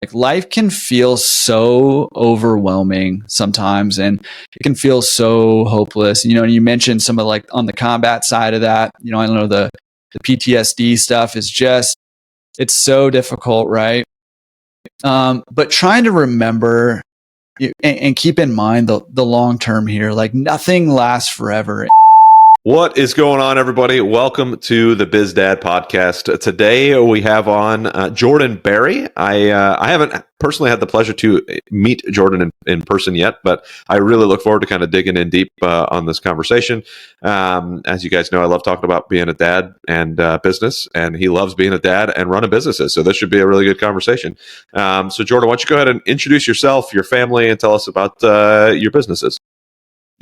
Like life can feel so overwhelming sometimes, and it can feel so hopeless. You know, and you mentioned some of like on the combat side of that. You know, I don't know the PTSD stuff is just it's so difficult, right? But trying to remember and keep in mind the long term here, like nothing lasts forever. What is going on, everybody? Welcome to the Biz Dad podcast. Today we have on Jordan Berry. I haven't personally had the pleasure to meet Jordan in person yet, but I really look forward to kind of digging in deep on this conversation. As you guys know, I love talking about being a dad and business, and he loves being a dad and running businesses. So this should be a really good conversation. So Jordan, why don't you go ahead and introduce yourself, your family, and tell us about your businesses.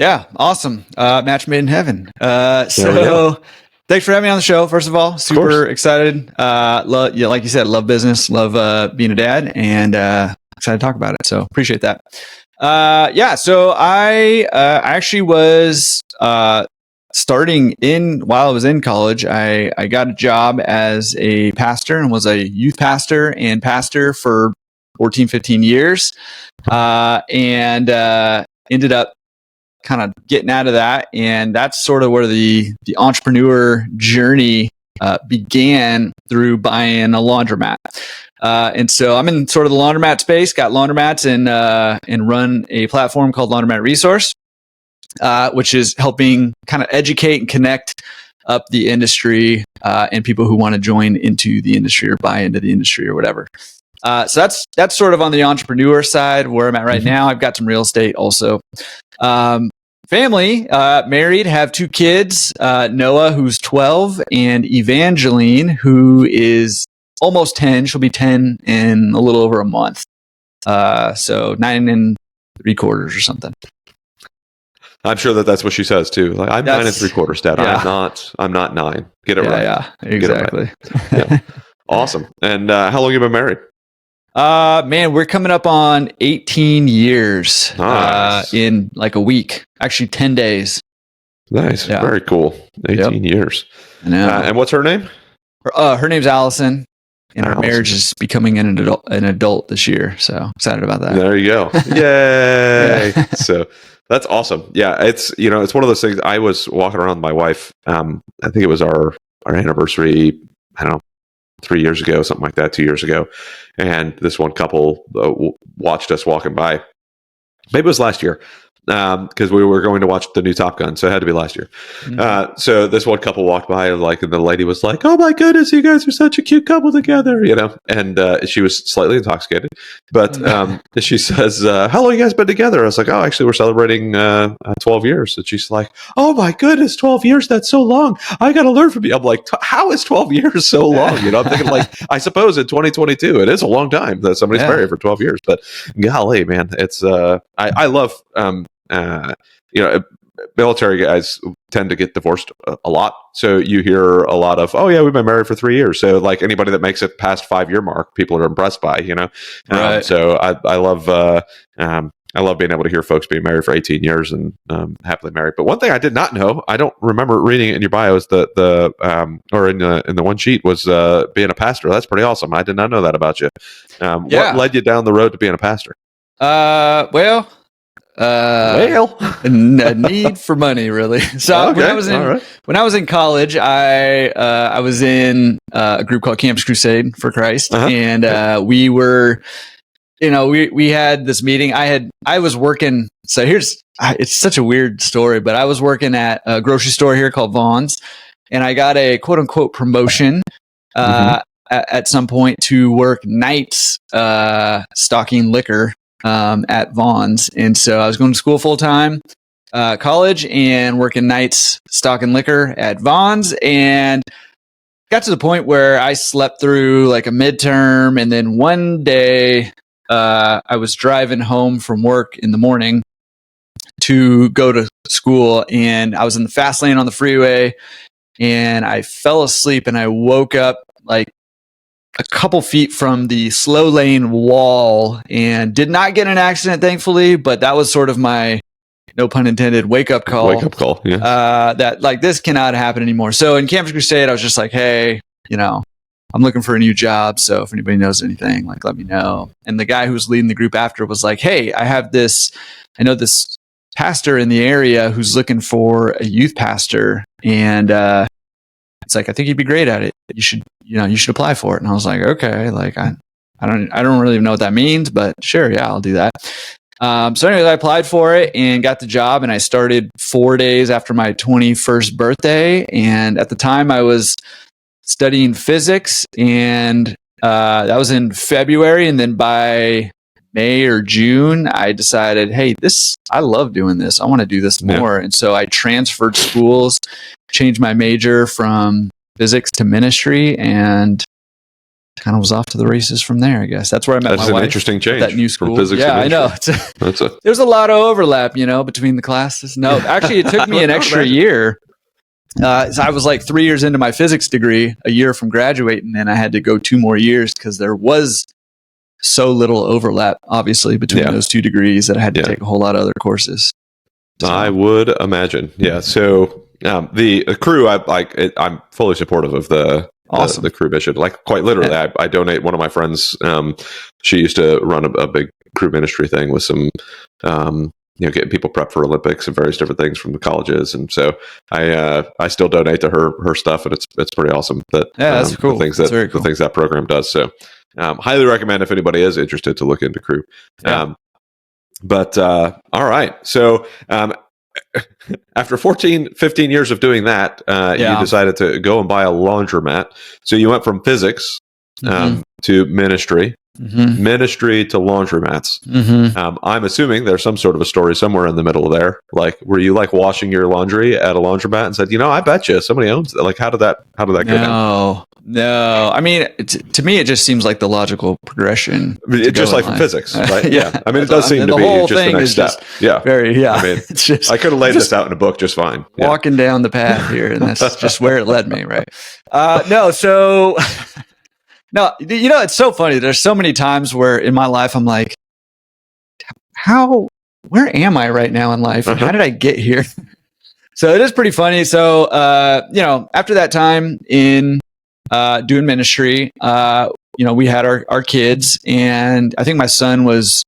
Yeah, awesome. Match made in heaven. So thanks for having me on the show. First of all, super excited. Like you said, love business, love being a dad, and excited to talk about it. So appreciate that. So I actually was starting while I was in college. I got a job as a pastor and was a youth pastor and pastor for 14, 15 years, and ended up kind of getting out of that. And that's sort of where the entrepreneur journey began, through buying a laundromat. And so I'm in sort of the laundromat space, got laundromats, and run a platform called Laundromat Resource, which is helping kind of educate and connect up the industry and people who want to join into the industry or buy into the industry or whatever. So that's sort of on the entrepreneur side where I'm at right now. I've got some real estate also. Family, married, have 2 kids, Noah, who's 12, and Evangeline, who is almost 10. She'll be 10 in a little over a month. So 9 3/4 or something. I'm sure that's what she says too. Like, I'm 9 3/4, Dad. Yeah. I'm not 9. Get it right. Yeah, exactly. Right. Yeah. Awesome. And how long have you been married? Man, we're coming up on 18 years in like a week. Actually, 10 days. Nice. Yeah. Very cool. 18 years. I know. And what's her name? Her name's Allison. And our marriage is becoming an adult this year. So excited about that. There you go. Yay. So that's awesome. Yeah. It's one of those things. I was walking around with my wife. I think it was our anniversary. I don't know, 3 years ago, something like that, 2 years ago. And this one couple watched us walking by. Maybe it was last year, because we were going to watch the new Top Gun. So it had to be last year. Mm-hmm. So this one couple walked by, and the lady was like, "Oh my goodness, you guys are such a cute couple together," and she was slightly intoxicated, but she says, "How long you guys been together?" I was like, "Oh, actually we're celebrating 12 years. And she's like, "Oh my goodness, 12 years, that's so long. I got to learn from you." I'm like, "How is 12 years so long?" I'm thinking, like, I suppose in 2022, it is a long time that somebody's married for 12 years, but golly, man, it's, I love, military guys tend to get divorced a lot. So you hear a lot of, "Oh yeah, we've been married for 3 years." So like anybody that makes it past 5-year mark, people are impressed by, Right. So I love being able to hear folks being married for 18 years and happily married. But one thing I did not know, I don't remember reading it in your bio, is or in the one sheet, was being a pastor. That's pretty awesome. I did not know that about you. What led you down the road to being a pastor? A need for money, really. So when I was in college, I was in a group called Campus Crusade for Christ, and we were, we had this meeting. I was working. So it's such a weird story, but I was working at a grocery store here called Vaughn's, and I got a quote unquote promotion at some point to work nights stocking liquor at Vaughn's. And so I was going to school full time, college, and working nights stocking liquor at Vaughn's, and got to the point where I slept through like a midterm. And then one day I was driving home from work in the morning to go to school, and I was in the fast lane on the freeway, and I fell asleep, and I woke up like a couple feet from the slow lane wall, and did not get in an accident, thankfully, but that was sort of my, no pun intended, wake up call. Yeah. That like, this cannot happen anymore. So in Campus Crusade, I was just like, hey, I'm looking for a new job. So if anybody knows anything, like, let me know. And the guy who was leading the group after was like, hey, I know this pastor in the area who's looking for a youth pastor. And, it's like, I think you'd be great at it. You should apply for it. And I was like, okay, like, I don't really know what that means, but sure. Yeah, I'll do that. So anyways, I applied for it and got the job, and I started 4 days after my 21st birthday. And at the time I was studying physics, and that was in February. And then by May or June, I decided, hey, I love doing this. I want to do this more. And so I transferred schools, changed my major from physics to ministry, and kind of was off to the races from there, I guess. That's where I met my wife. That's an interesting change. That new school. From physics to ministry. I know. There's a lot of overlap, between the classes. No, actually, it took me an extra year. So I was like 3 years into my physics degree, a year from graduating, and I had to go 2 more years because there was so little overlap, obviously, between those 2 degrees that I had to take a whole lot of other courses. So. I would imagine. Yeah. So the crew, I'm fully supportive of the crew mission. Like, quite literally, I donate. One of my friends, she used to run a big crew ministry thing with some, getting people prepped for Olympics and various different things from the colleges. And so I still donate to her stuff, and it's pretty awesome. That's cool. The things that program does. So highly recommend if anybody is interested to look into crew. Yeah. All right. So after 15 years of doing that, you decided to go and buy a laundromat. So you went from physics to ministry. Ministry to laundromats. I'm assuming there's some sort of a story somewhere in the middle there. Like, were you like washing your laundry at a laundromat and said, I bet you somebody owns it? Like, how did that go down? No. I mean, to me, it just seems like the logical progression. Just like from physics, right? Yeah. I mean, it does seem to be just the next step. I mean, it's just, I could have laid this out in a book just fine. Walking down the path here, and that's just where it led me, right? So... No, it's so funny. There's so many times where in my life I'm like, where am I right now in life? And how did I get here? So it is pretty funny. So, after that time in doing ministry, we had our kids, and I think my son was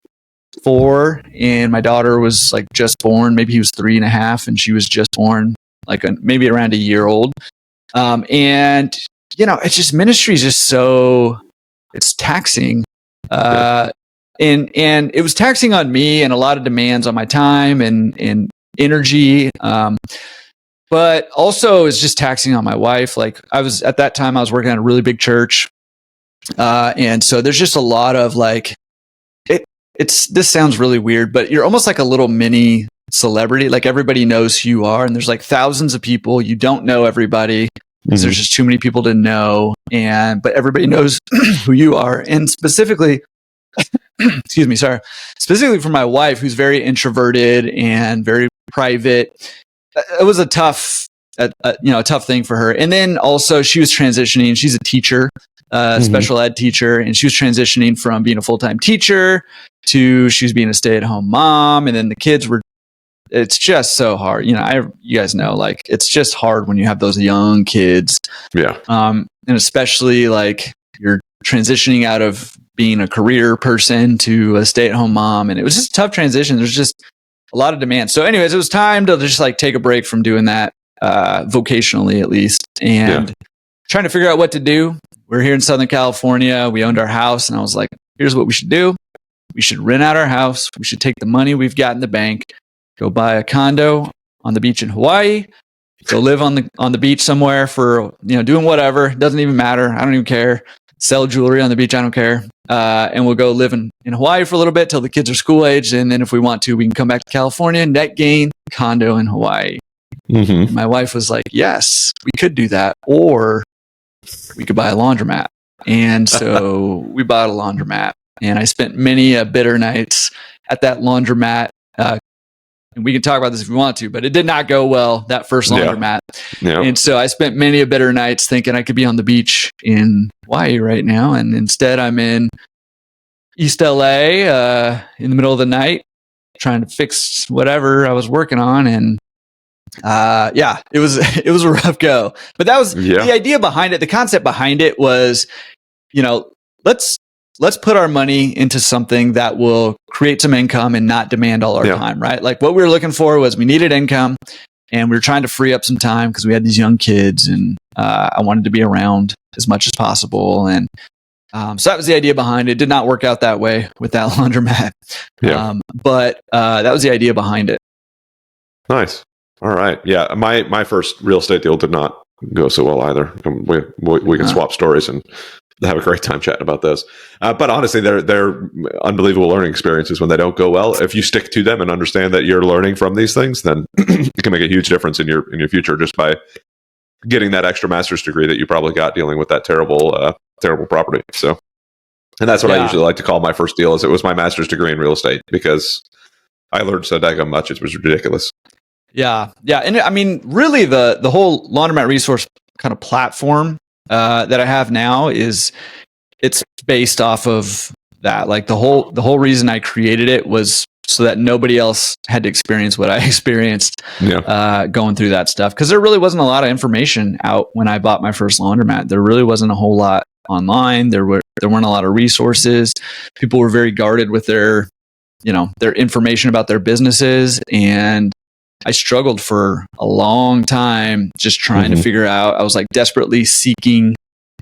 4 and my daughter was like just born. Maybe he was 3.5 and she was just born, like maybe around a year old. And it's just, ministry is just it's taxing. And it was taxing on me, and a lot of demands on my time and energy. But also it's just taxing on my wife. Like, at that time I was working at a really big church. And so there's just a lot of like, this sounds really weird, but you're almost like a little mini celebrity. Like, everybody knows who you are, and there's like thousands of people. You don't know everybody. Because there's just too many people to know, but everybody knows who you are. And specifically, specifically for my wife, who's very introverted and very private, it was a tough thing for her. And then also she was transitioning. She's a teacher, special ed teacher, and she was transitioning from being a full-time teacher to she was being a stay-at-home mom. And then the kids were. It's just so hard. You guys know, like, it's just hard when you have those young kids. Yeah. And especially like you're transitioning out of being a career person to a stay-at-home mom. And it was just a tough transition. There's just a lot of demand. So anyways, it was time to just like take a break from doing that, vocationally at least, and trying to figure out what to do. We're here in Southern California. We owned our house, and I was like, here's what we should do. We should rent out our house. We should take the money we've got in the bank, go buy a condo on the beach in Hawaii, go live on the beach somewhere for, doing whatever. It doesn't even matter. I don't even care. Sell jewelry on the beach. I don't care. And we'll go live in Hawaii for a little bit till the kids are school age. And then if we want to, we can come back to California, net gain, condo in Hawaii. My wife was like, yes, we could do that. Or we could buy a laundromat. And so we bought a laundromat, and I spent many bitter nights at that laundromat. And we can talk about this if we want to, but it did not go well, that first laundromat. Yeah. And so I spent many bitter nights thinking I could be on the beach in Hawaii right now. And instead I'm in East LA in the middle of the night trying to fix whatever I was working on. And it was it was a rough go, but that was the idea behind it. The concept behind it was, let's put our money into something that will create some income and not demand all our time, right? Like what we were looking for was we needed income, and we were trying to free up some time because we had these young kids, and I wanted to be around as much as possible. And so that was the idea behind it. Did not work out that way with that laundromat. But that was the idea behind it. Nice. All right. Yeah. My first real estate deal did not go so well either. We can swap stories and have a great time chatting about those. But honestly, they're unbelievable learning experiences when they don't go well. If you stick to them and understand that you're learning from these things, then it can make a huge difference in your future just by getting that extra master's degree that you probably got dealing with that terrible property. So, and that's what I usually like to call my first deal, is it was my master's degree in real estate, because I learned so daggone much. It was ridiculous. Yeah. And I mean, really the whole laundromat resource kind of platform that I have now it's based off of that. Like the whole reason I created it was so that nobody else had to experience what I experienced going through that stuff. Because there really wasn't a lot of information out when I bought my first laundromat. There really wasn't a whole lot online. There weren't a lot of resources. People were very guarded with their information about their businesses, and I struggled for a long time just trying to figure out. I was like desperately seeking,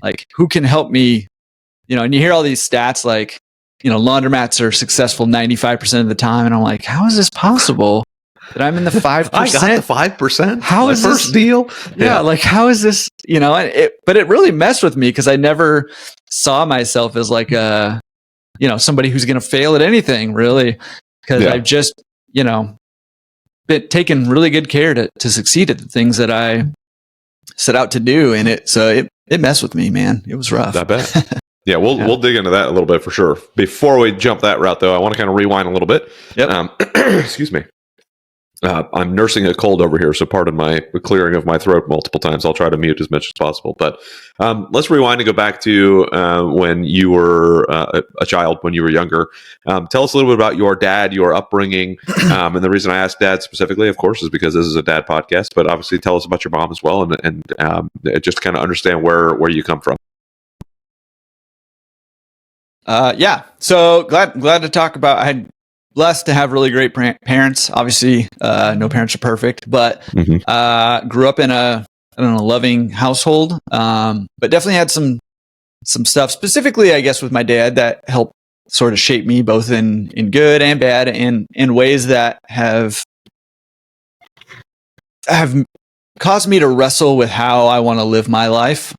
like, who can help me? And you hear all these stats like, laundromats are successful 95% of the time. And I'm like, how is this possible that I'm in the 5%? I got the 5%. How is first this deal? Yeah. Like, how is this, but it really messed with me because I never saw myself as like somebody who's going to fail at anything, really. Because I've just, been taking really good care to succeed at the things that I set out to do. And it messed with me, man. It was rough. I bet. Yeah, we'll dig into that a little bit for sure. Before we jump that route, though, I want to kind of rewind a little bit. Yep. Excuse me. I'm nursing a cold over here, so pardon my clearing of my throat multiple times. I'll try to mute as much as possible. But let's rewind and go back to when you were a child, when you were younger. Tell us a little bit about your dad, your upbringing. And the reason I asked dad specifically, of course, is because this is a dad podcast. But obviously, tell us about your mom as well, and just to kind of understand where you come from. So glad to talk about. I had blessed to have really great parents. Obviously, no parents are perfect, but grew up in a loving household. But definitely had some stuff specifically, I guess, with my dad that helped sort of shape me both in good and bad, and in ways that have caused me to wrestle with how I want to live my life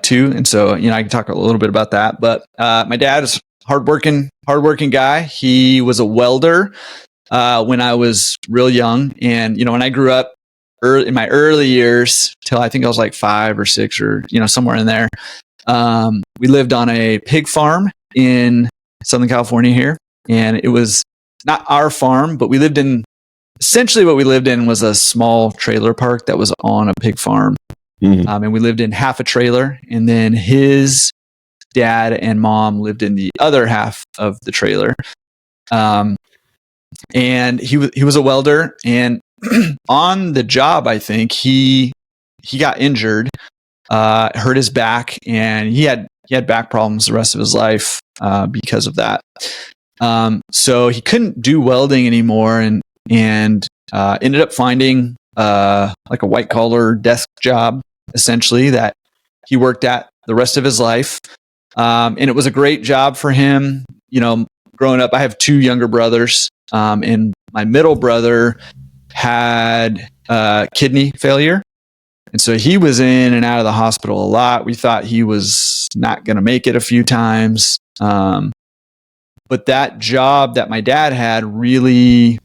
too. And so, I can talk a little bit about that. But my dad is hardworking guy. He was a welder when I was real young. And, when I grew up in my early years, till I think I was like 5 or 6 or, somewhere in there, we lived on a pig farm in Southern California here. And it was not our farm, but essentially what we lived in was a small trailer park that was on a pig farm. And we lived in half a trailer, and then his dad and mom lived in the other half of the trailer. And he was a welder, and on the job, I think he got injured, hurt his back, and he had back problems the rest of his life because of that. So he couldn't do welding anymore, and ended up finding like a white collar desk job, essentially, that he worked at the rest of his life. And it was a great job for him. Growing up, I have 2 younger brothers, and my middle brother had kidney failure. And so he was in and out of the hospital a lot. We thought he was not going to make it a few times. But that job that my dad had really,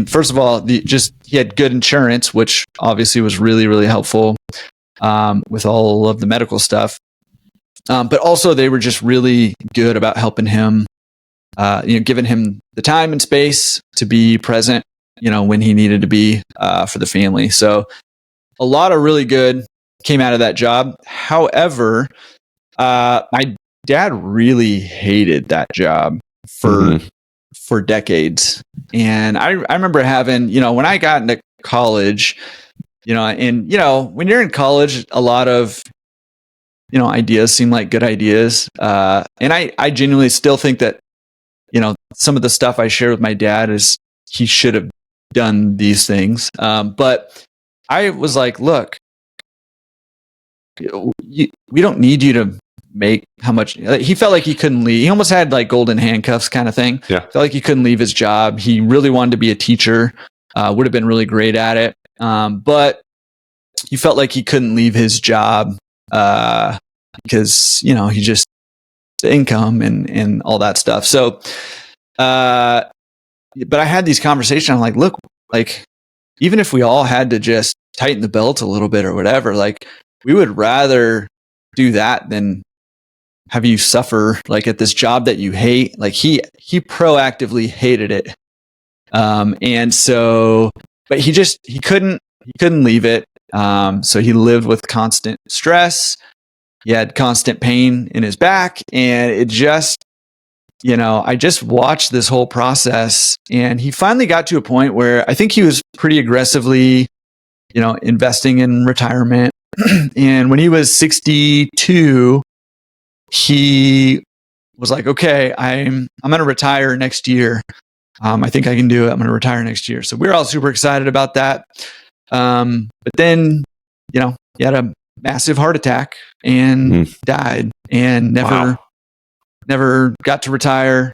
first of all, he had good insurance, which obviously was really, really helpful with all of the medical stuff. But also they were just really good about helping him, giving him the time and space to be present, when he needed to be for the family. So a lot of really good came out of that job. However, my dad really hated that job for decades. And I remember having, when I got into college, and, when you're in college, a lot of, ideas seem like good ideas. And I genuinely still think that, some of the stuff I shared with my dad is he should have done these things. But I was like, look, we don't need you to make how much. He felt like he couldn't leave. He almost had like golden handcuffs kind of thing. Yeah. Felt like he couldn't leave his job. He really wanted to be a teacher, would have been really great at it. But he felt like he couldn't leave his job because, he just, the income and all that stuff. So, but I had these conversations. I'm like, look, like, even if we all had to just tighten the belt a little bit or whatever, like, we would rather do that than have you suffer like at this job that you hate. Like he proactively hated it. And so, but he couldn't leave it. So he lived with constant stress. He had constant pain in his back, and it just, I just watched this whole process, and he finally got to a point where I think he was pretty aggressively, investing in retirement. And when he was 62, he was like, okay, I'm going to retire next year. I think I can do it. I'm going to retire next year. So we were all super excited about that. But then, he had a massive heart attack and died, and never got to retire,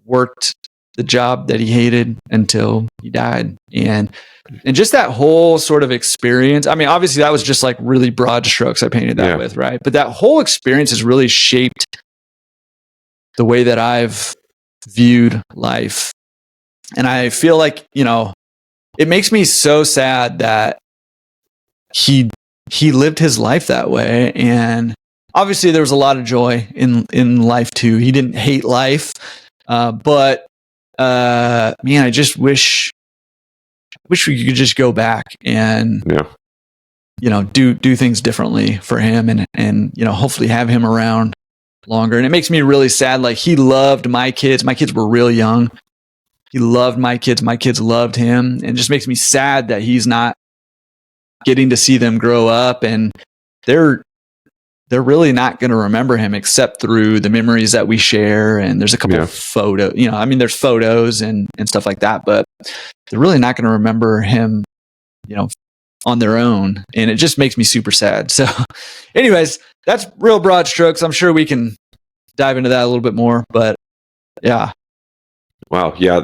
worked the job that he hated until he died. And just that whole sort of experience. I mean, obviously that was just like really broad strokes I painted that with, right? But that whole experience has really shaped the way that I've viewed life. And I feel like, it makes me so sad that he lived his life that way. And obviously there was a lot of joy in life too. He didn't hate life. But man, I just wish we could just go back and, do things differently for him and, hopefully have him around longer. And it makes me really sad. Like, he loved my kids. My kids were real young. He loved my kids. My kids loved him. And it just makes me sad that he's not getting to see them grow up, and they're really not going to remember him except through the memories that we share. And there's a couple of photos, there's photos and stuff like that, but they're really not going to remember him, on their own. And it just makes me super sad. So anyways, that's real broad strokes. I'm sure we can dive into that a little bit more, but yeah. Wow. Yeah.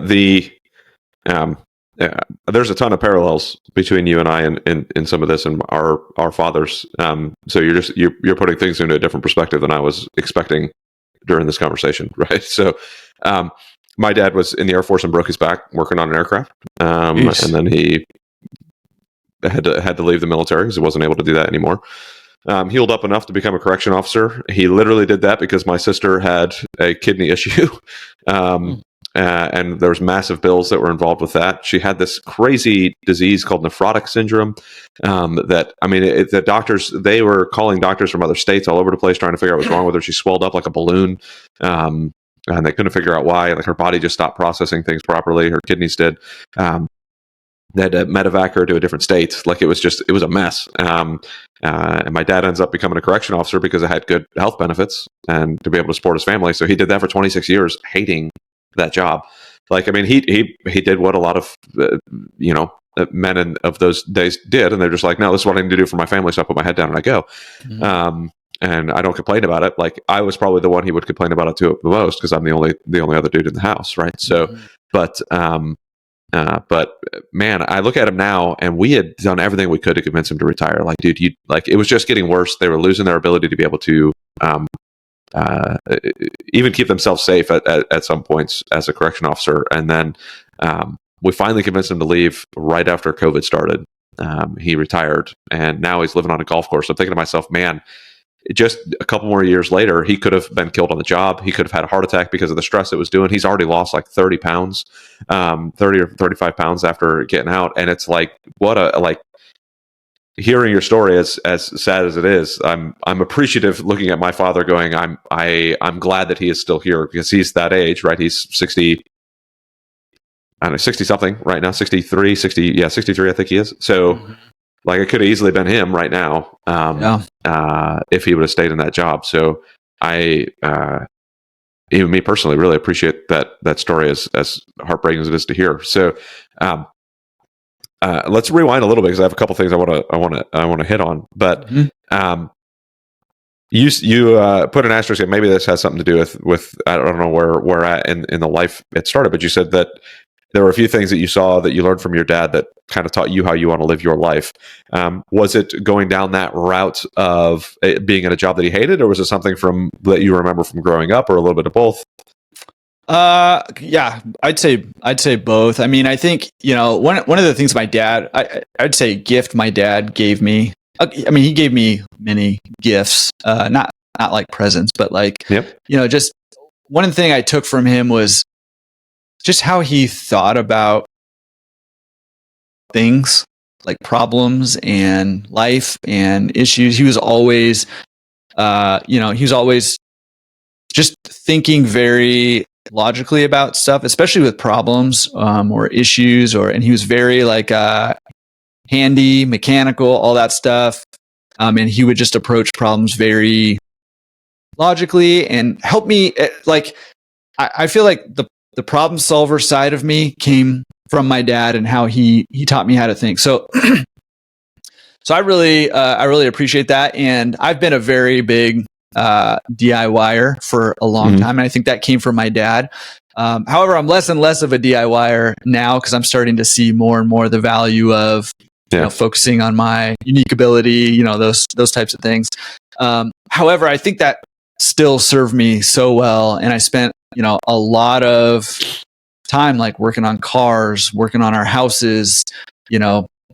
There's a ton of parallels between you and I in some of this and our fathers. So you're putting things into a different perspective than I was expecting during this conversation, right? So, my dad was in the Air Force and broke his back working on an aircraft, and then he had to leave the military because he wasn't able to do that anymore. Healed up enough to become a correction officer. He literally did that because my sister had a kidney issue. And there was massive bills that were involved with that. She had this crazy disease called nephrotic syndrome. The doctors, they were calling doctors from other states all over the place trying to figure out what's wrong with her. She swelled up like a balloon, and they couldn't figure out why. Like, her body just stopped processing things properly. Her kidneys did. They had to medevac her to a different state. Like, it was a mess. And my dad ends up becoming a correction officer because it had good health benefits and to be able to support his family. So he did that for 26 years, hating that job. Like, I mean, he did what a lot of men of those days did, and they're just like, no, this is what I need to do for my family, so I put my head down and I go. And I don't complain about it. Like, I was probably the one he would complain about it to the most because I'm the only other dude in the house, right? So, but man, I look at him now, and we had done everything we could to convince him to retire. Like, dude, it was just getting worse. They were losing their ability to be able to even keep themselves safe at some points as a correction officer. And then we finally convinced him to leave right after COVID started. He retired, and now he's living on a golf course. I'm thinking to myself, man, just a couple more years later, he could have been killed on the job. He could have had a heart attack because of the stress it was doing. He's already lost like 30 pounds, 30 or 35 pounds after getting out. And it's like, hearing your story, as sad as it is, I'm appreciative looking at my father going, I'm glad that he is still here because he's that age, right? He's 60, I don't know, 60 something right now, 63, 60, 63, I think he is. So like it could have easily been him right now. If he would have stayed in that job. So I, even me personally, really appreciate that story, as heartbreaking as it is to hear. So, let's rewind a little bit, because I have a couple things I want to hit on. But you put an asterisk, and maybe this has something to do with I don't know where at in the life it started, but you said that there were a few things that you saw that you learned from your dad that kind of taught you how you want to live your life. Was it going down that route of being in a job that he hated, or was it something that you remember from growing up, or a little bit of both? Yeah, I'd say both. I mean, I think, one of the things my dad, I'd say gift my dad gave me. I mean, he gave me many gifts, not like presents, but like, just one thing I took from him was just how he thought about things like problems and life and issues. He was always, just thinking very logically about stuff, especially with problems or issues, and he was very like handy, mechanical, all that stuff. And he would just approach problems very logically and help me. Like, I feel like the problem solver side of me came from my dad and how he taught me how to think. So, I really appreciate that. And I've been a very big DIYer for a long time. And I think that came from my dad. However, I'm less and less of a DIYer now, because I'm starting to see more and more the value of focusing on my unique ability, those types of things. However, I think that still served me so well. And I spent, a lot of time like working on cars, working on our houses,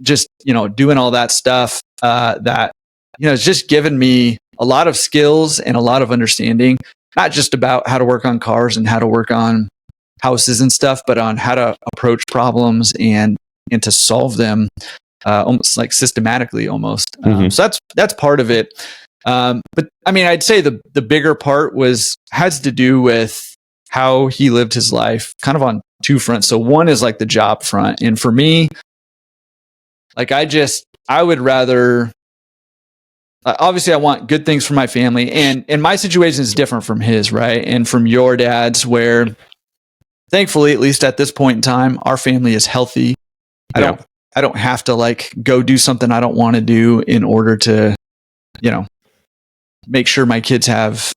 just, doing all that stuff that, it's just given me a lot of skills and a lot of understanding, not just about how to work on cars and how to work on houses and stuff, but on how to approach problems and to solve them almost like systematically almost. So that's part of it. But I mean, I'd say the bigger part has to do with how he lived his life kind of on two fronts. So one is like the job front. And for me, like I would rather, obviously I want good things for my family, and my situation is different from his, right? And from your dad's, where thankfully, at least at this point in time, our family is healthy. I don't have to like go do something I don't want to do in order to, make sure my kids have,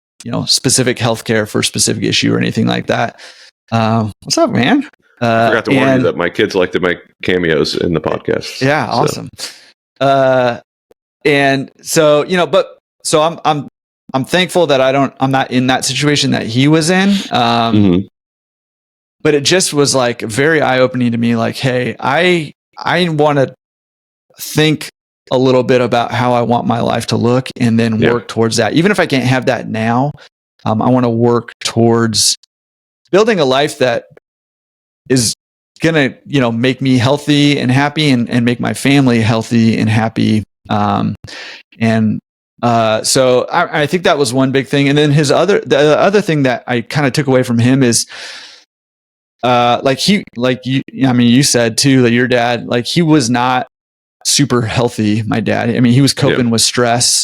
specific health care for a specific issue or anything like that. What's up, man? I forgot to warn you that my kids like to make cameos in the podcast. Yeah. Awesome. And so, I'm thankful that I'm not in that situation that he was in. But it just was like very eye-opening to me. Like, hey, I want to think a little bit about how I want my life to look, and then work towards that. Even if I can't have that now, I want to work towards building a life that is going to, make me healthy and happy, and make my family healthy and happy. So I think that was one big thing. And then the other thing that I kind of took away from him is, you said too, that your dad, like, he was not super healthy. My dad, I mean, he was coping with stress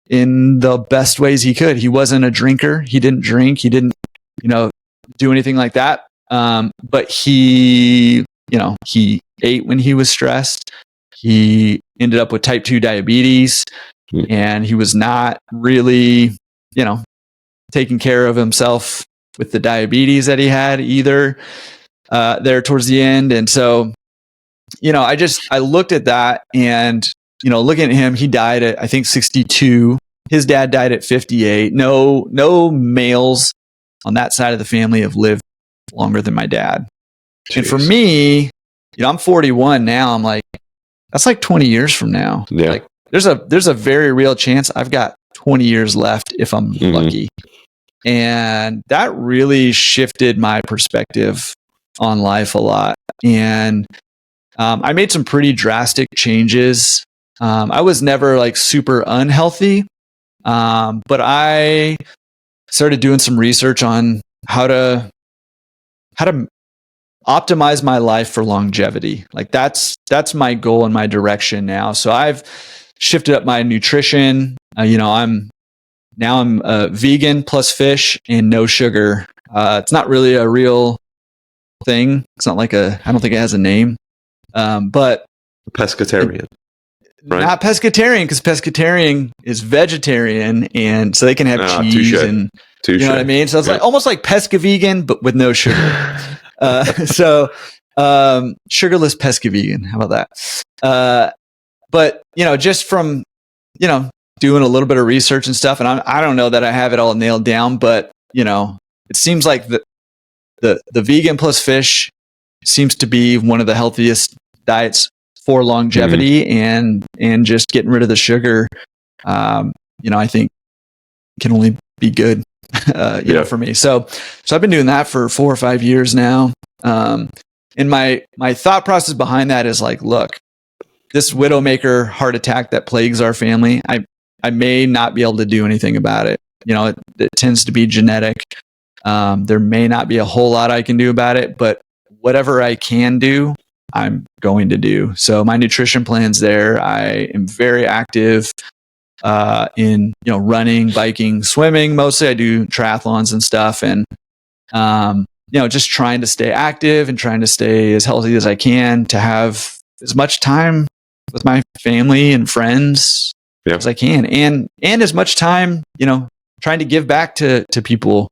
in the best ways he could. He wasn't a drinker. He didn't drink. He didn't, do anything like that. But he ate when he was stressed. He ended up with type 2 diabetes, and he was not really, taking care of himself with the diabetes that he had either, there towards the end. And so, I looked at that, and, looking at him, he died at, I think, 62. His dad died at 58. No males on that side of the family have lived longer than my dad. Jeez. And for me, I'm 41 now. I'm like, that's like 20 years from now. Yeah. Like, there's a very real chance I've got 20 years left if I'm lucky. And that really shifted my perspective on life a lot. And I made some pretty drastic changes. I was never like super unhealthy, but I started doing some research on how to optimize my life for longevity. Like that's my goal and my direction now. So I've shifted up my nutrition. I'm vegan plus fish and no sugar. It's not really a real thing. It's not like I don't think it has a name. But pescatarian. Right? Not pescatarian, because pescatarian is vegetarian, and so they can have cheese and you know what I mean. So it's like almost like pesca vegan, but with no sugar. Sugarless pesca vegan. How about that? But just from doing a little bit of research and stuff, and I don't know that I have it all nailed down, but it seems like the vegan plus fish seems to be one of the healthiest diets for longevity, and just getting rid of the sugar, I think can only be good, for me. So I've been doing that for 4 or 5 years now. And my thought process behind that is like, look, this widowmaker heart attack that plagues our family, I may not be able to do anything about it. It tends to be genetic. There may not be a whole lot I can do about it, but whatever I can do, I'm going to do. So my nutrition plan's there. I am very active in running, biking, swimming. Mostly I do triathlons and stuff, and just trying to stay active and trying to stay as healthy as I can, to have as much time with my family and friends as I can, and as much time trying to give back to people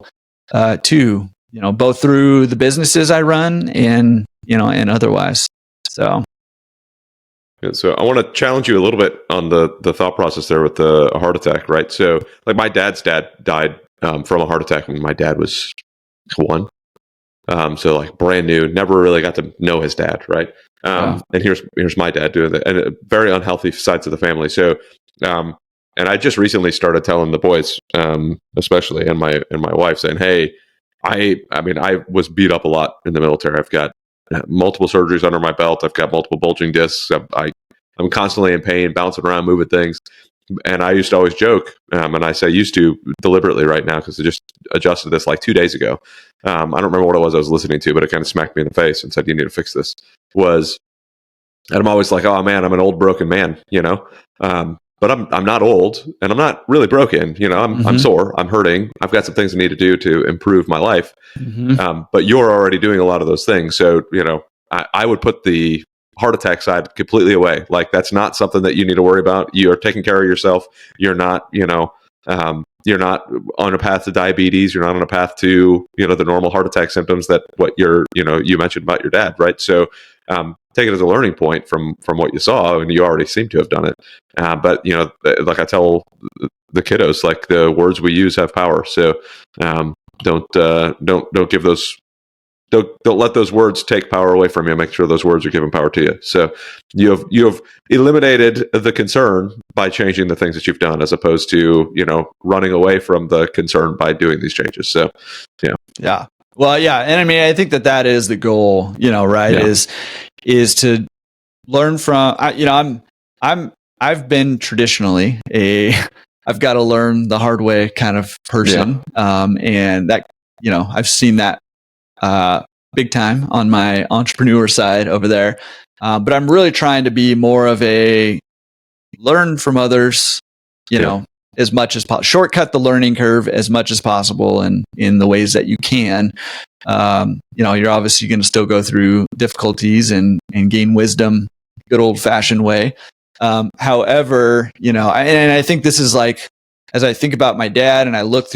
too, both through the businesses I run and otherwise. So I want to challenge you a little bit on the thought process there with the heart attack, right? So like my dad's dad died from a heart attack when my dad was 1. So like brand new, never really got to know his dad, right? And here's my dad doing that, and very unhealthy sides of the family. So, and I just recently started telling the boys, especially, and my wife, saying, "Hey, I was beat up a lot in the military. I've got multiple surgeries under my belt. I've got multiple bulging discs. I'm constantly in pain, bouncing around, moving things." And I used to always joke, and I say used to deliberately right now, because I just adjusted this like 2 days ago. I don't remember what it was I was listening to, but it kind of smacked me in the face and said, "You need to fix this." And I'm always like, "Oh man, I'm an old broken man," but I'm not old, and I'm not really broken. I'm sore, I'm hurting, I've got some things I need to do to improve my life. But you're already doing a lot of those things, so I would put the heart attack side completely away. Like that's not something that you need to worry about. You're taking care of yourself. You're not, you're not on a path to diabetes. You're not on a path to, the normal heart attack symptoms that you mentioned about your dad, right? So, take it as a learning point from what you saw, and you already seem to have done it. But like I tell the kiddos, like the words we use have power. So, don't give those. Don't let those words take power away from you. Make sure those words are giving power to you. So you have eliminated the concern by changing the things that you've done, as opposed to running away from the concern by doing these changes. So yeah. Well, yeah, and I think that is the goal. Right? Yeah. Is to learn from. I've been traditionally I've got to learn the hard way kind of person, and that I've seen that big time on my entrepreneur side over there. But I'm really trying to be more of a learn from others, as much as possible, shortcut the learning curve as much as possible, and in the ways that you can. You're obviously going to still go through difficulties and gain wisdom, good old fashioned way. However, and I think this is like, as I think about my dad and I look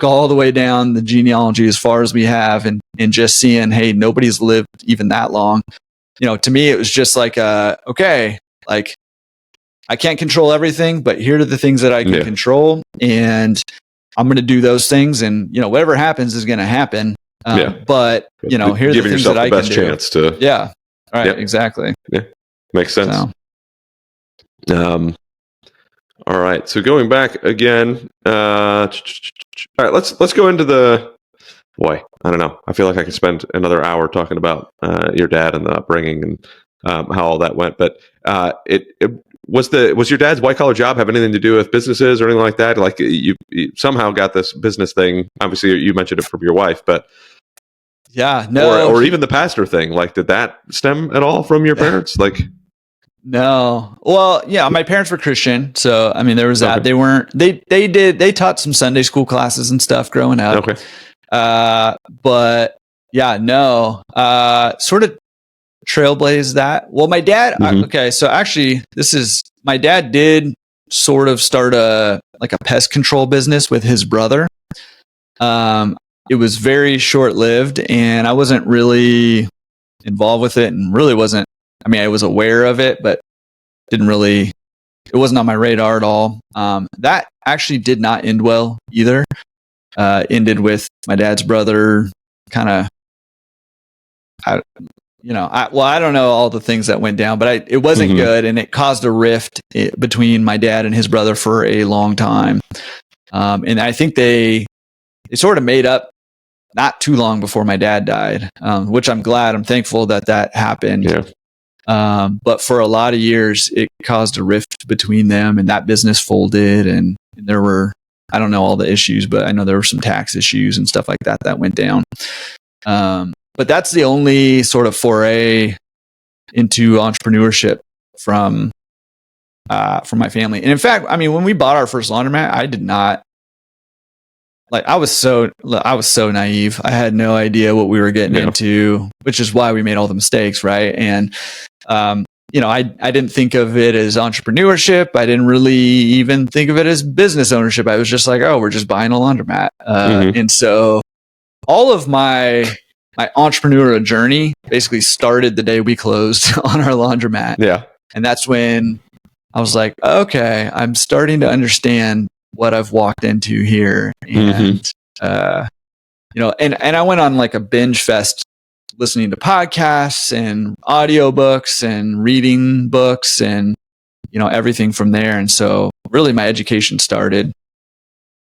all the way down the genealogy as far as we have, and just seeing, hey, nobody's lived even that long. To me, it was just like, okay, like I can't control everything, but here are the things that I can control, and I'm going to do those things, and whatever happens is going to happen. But here are the things that I can do. Giving yourself the best chance to. Yeah. Right. Yep. Exactly. Yeah. Makes sense. So. All right. So going back again. All right. Let's go into the. Boy, I don't know. I feel like I could spend another hour talking about your dad and the upbringing and how all that went. But was your dad's white collar job have anything to do with businesses or anything like that? Like you somehow got this business thing. Obviously, you mentioned it from your wife, but Yeah, no. Or even the pastor thing. Like, did that stem at all from your parents? Like, no. Well, yeah, my parents were Christian, so I mean, there was that. Okay. They weren't. They taught some Sunday school classes and stuff growing up. okay. But yeah, no. Sort of trailblazed that. Well, my dad. Mhm. Okay, so actually, my dad did sort of start a pest control business with his brother. It was very short lived, and I wasn't really involved with it, and really wasn't. I mean, I was aware of it, but it wasn't on my radar at all. That actually did not end well either. Ended with my dad's brother kind of, I don't know all the things that went down, but it wasn't good, and it caused a rift between my dad and his brother for a long time. And I think they sort of made up not too long before my dad died, which I'm thankful that happened. Yeah. But for a lot of years, it caused a rift between them, and that business folded. And there were, I don't know all the issues, but I know there were some tax issues and stuff like that went down. But that's the only sort of foray into entrepreneurship from my family. And in fact, I mean, when we bought our first laundromat, I did not. Like, I was so naive. I had no idea what we were getting into, which is why we made all the mistakes, right? And I didn't think of it as entrepreneurship. I didn't really even think of it as business ownership. I was just like, oh, we're just buying a laundromat. And so all of my entrepreneurial journey basically started the day we closed on our laundromat. Yeah. And that's when I was like, okay, I'm starting to understand what I've walked into here. And, and I went on like a binge fest listening to podcasts and audiobooks and reading books and, everything from there. And so really my education started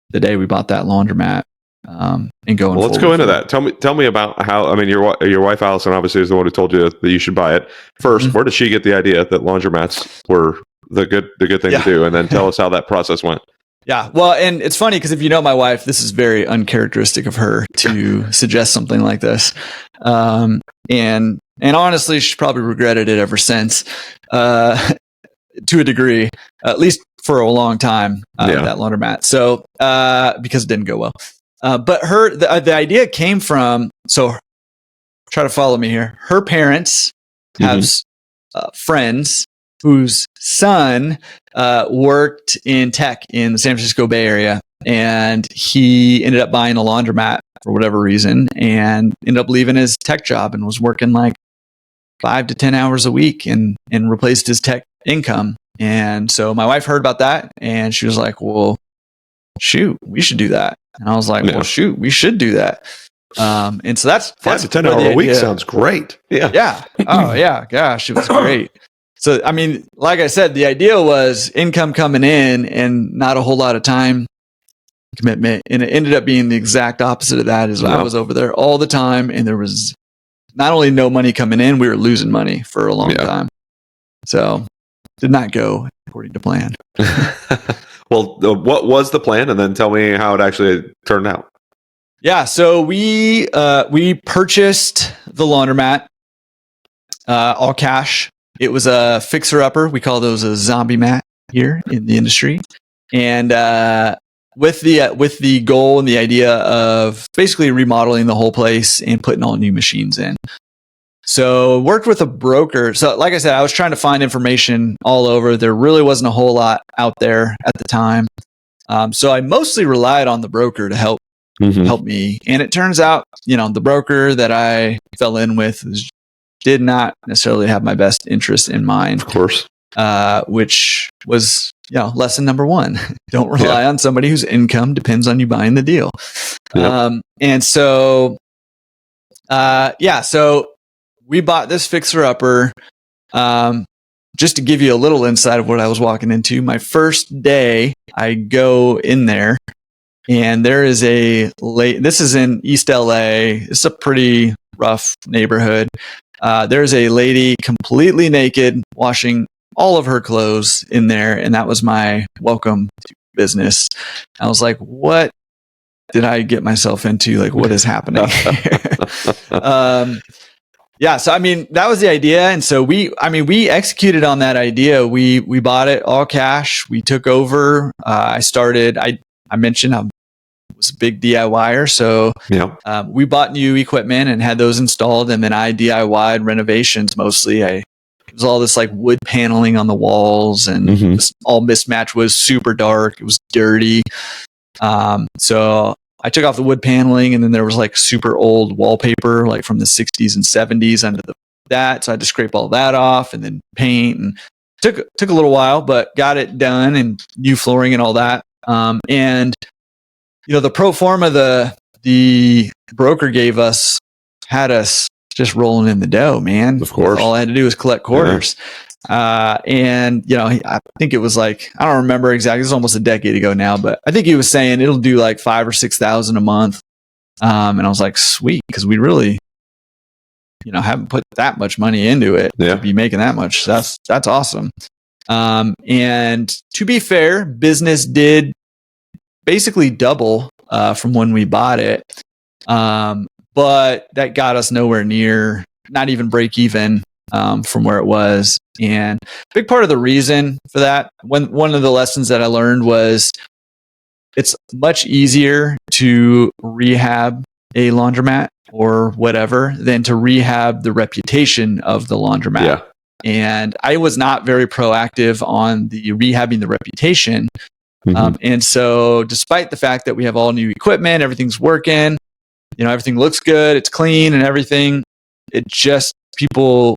the day we bought that laundromat. And going. Well, let's go into that. Tell me about how. I mean, your wife Allison obviously is the one who told you that you should buy it. First, where did she get the idea that laundromats were the good thing to do? And then tell us how that process went. Yeah, well, and it's funny because if you know my wife, this is very uncharacteristic of her to suggest something like this. And honestly, she's probably regretted it ever since, to a degree, at least for a long time. That laundromat. So because it didn't go well. But the idea came from, so try to follow me here. Her parents have friends whose son worked in tech in the San Francisco Bay Area. And he ended up buying a laundromat for whatever reason and ended up leaving his tech job and was working like 5 to 10 hours a week and replaced his tech income. And so my wife heard about that and she was like, well, shoot, we should do that. And I was like, well, shoot, we should do that. And so that's 5 to 10 hours a week sounds great. Yeah. Yeah. Oh yeah. Gosh, it was great. So, I mean, like I said, the idea was income coming in and not a whole lot of time commitment. And it ended up being the exact opposite of that. I was over there all the time and there was not only no money coming in, we were losing money for a long time. So did not go according to plan. Well, what was the plan? And then tell me how it actually turned out. Yeah. So we purchased the laundromat, all cash. It was a fixer-upper. We call those a zombie mat here in the industry. And with the goal and the idea of basically remodeling the whole place and putting all new machines in. So worked with a broker. So like I said, I was trying to find information all over. There really wasn't a whole lot out there at the time. So I mostly relied on the broker to help me. And it turns out, the broker that I fell in with did not necessarily have my best interest in mind. Of course. Which was, lesson number one. Don't rely on somebody whose income depends on you buying the deal. And so, so we bought this fixer-upper. Just to give you a little insight of what I was walking into, my first day, I go in there, and there is this is in East LA. It's a pretty rough neighborhood. There's a lady completely naked washing all of her clothes in there. And that was my welcome to business. I was like, what did I get myself into? Like, what is happening here? Yeah. So, I mean, that was the idea. And so we executed on that idea. We bought it all cash. We took over. I mentioned I was a big DIYer. So we bought new equipment and had those installed. And then I DIY'd renovations mostly. It was all this like wood paneling on the walls and this all mismatch was super dark. It was dirty. So I took off the wood paneling and then there was like super old wallpaper, like from the 60s and 70s under that. So I had to scrape all that off and then paint and took a little while, but got it done and new flooring and all that. And the pro forma the broker gave us had us just rolling in the dough, man. Of course. All I had to do was collect quarters. And I think it was like, I don't remember exactly. It's almost a decade ago now, but I think he was saying it'll do like 5,000 or 6,000 a month. And I was like, sweet. Cause we really, haven't put that much money into it to be making that much. That's awesome. And to be fair, business did basically double, from when we bought it. But that got us nowhere near, not even break even. From where it was. And a big part of the reason for that, one of the lessons that I learned was it's much easier to rehab a laundromat or whatever than to rehab the reputation of the laundromat. Yeah. And I was not very proactive on the rehabbing the reputation. And so despite the fact that we have all new equipment, everything's working, everything looks good, it's clean and everything, it just People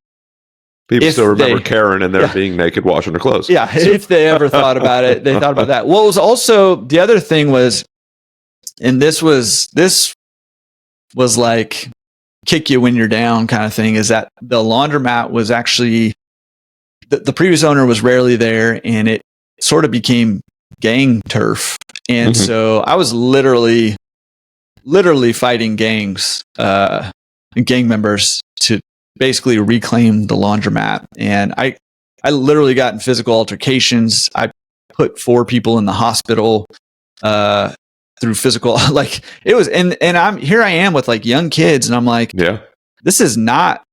still remember Karen and they're being naked washing their clothes. Yeah, if they ever thought about it, they thought about that. Well, it was also the other thing was, and this was like kick you when you're down kind of thing, is that the laundromat was actually the previous owner was rarely there, and it sort of became gang turf, and so I was literally fighting gangs, gang members to basically reclaim the laundromat. And I literally got in physical altercations. I put 4 people in the hospital through physical, like it was, and I am with like young kids, and I'm like, this is not,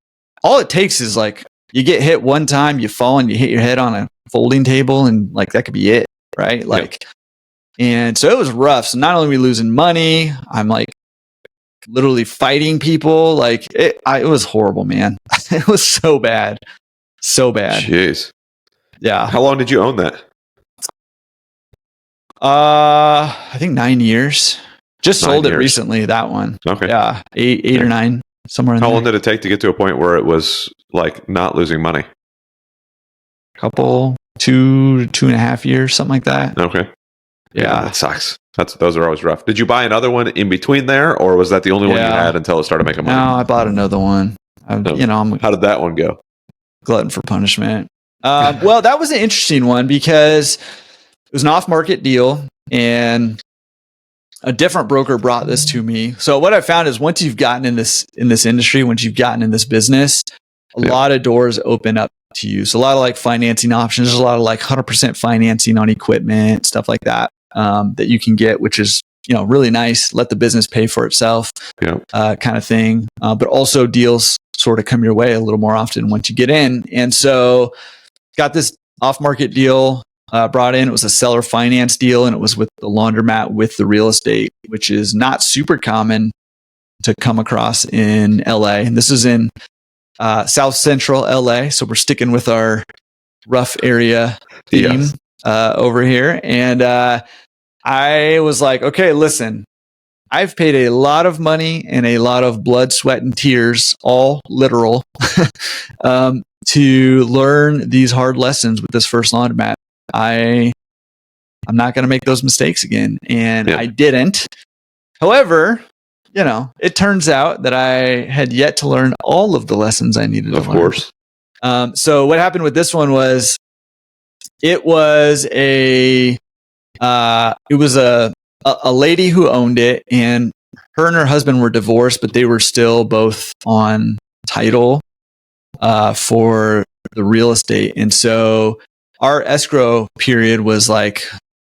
all it takes is like you get hit one time, you fall and you hit your head on a folding table, and like that could be it, right? Like, and so it was rough. So not only are we losing money, I'm like literally fighting people. Like it was horrible, man. It was so bad. Jeez. Yeah. How long did you own that? I think 9 years. Just sold it recently, that one. Okay. Yeah. Eight or 9, somewhere in there. How long did it take to get to a point where it was like not losing money? Couple, 2.5 years, something like that. Okay. Yeah. That sucks. Those are always rough. Did you buy another one in between there, or was that the only one you had until it started making money? No, I bought another one. How did that one go? Glutton for punishment. Well, that was an interesting one because it was an off-market deal, and a different broker brought this to me. So what I found is once you've gotten in this industry, once you've gotten in this business, a lot of doors open up to you. So a lot of like financing options. There's a lot of like 100% financing on equipment, stuff like that. That you can get, which is, really nice. Let the business pay for itself, kind of thing. But also deals sort of come your way a little more often once you get in. And so got this off-market deal brought in. It was a seller finance deal, and it was with the laundromat with the real estate, which is not super common to come across in LA. And this is in South Central LA. So we're sticking with our rough area theme over here. And I was like, okay, listen, I've paid a lot of money and a lot of blood, sweat, and tears, all literal, to learn these hard lessons with this first laundromat. I'm not going to make those mistakes again. And I didn't. However, it turns out that I had yet to learn all of the lessons I needed to learn. Of course. So what happened with this one was it was a lady who owned it, and her and her husband were divorced, but they were still both on title for the real estate. And so our escrow period was like,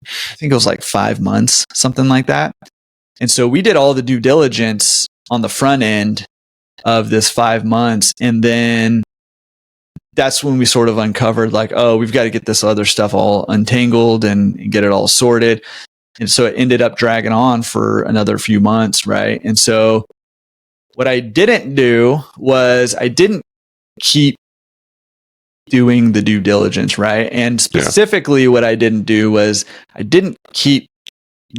I think it was like 5 months, something like that. And so we did all the due diligence on the front end of this 5 months. And then that's when we sort of uncovered like, oh, we've got to get this other stuff all untangled and get it all sorted. And so it ended up dragging on for another few months, right? And so what I didn't do was I didn't keep doing the due diligence, right? And specifically what I didn't do was I didn't keep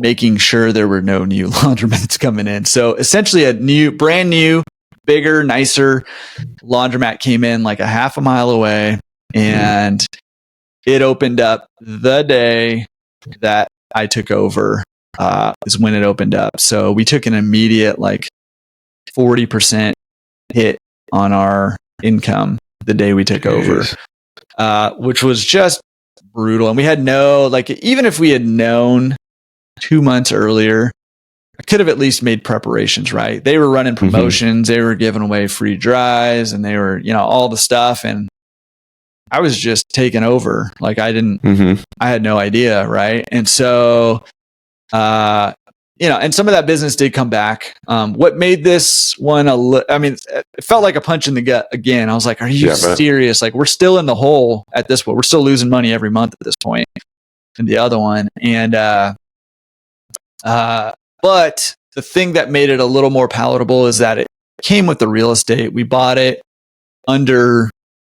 making sure there were no new laundromats coming in. So essentially a brand new, bigger, nicer laundromat came in like a half a mile away, and it opened up the day that I took over, is when it opened up. So we took an immediate like 40% hit on our income the day we took over, which was just brutal. And we had even if we had known 2 months earlier, I could have at least made preparations, right? They were running promotions, they were giving away free dries, and they were, all the stuff. And I was just taking over. Like I had no idea, right? And so, and some of that business did come back. What made this one it felt like a punch in the gut again. I was like, are you serious? Like we're still in the hole at this point. We're still losing money every month at this point in the other one. And, but the thing that made it a little more palatable is that it came with the real estate. We bought it under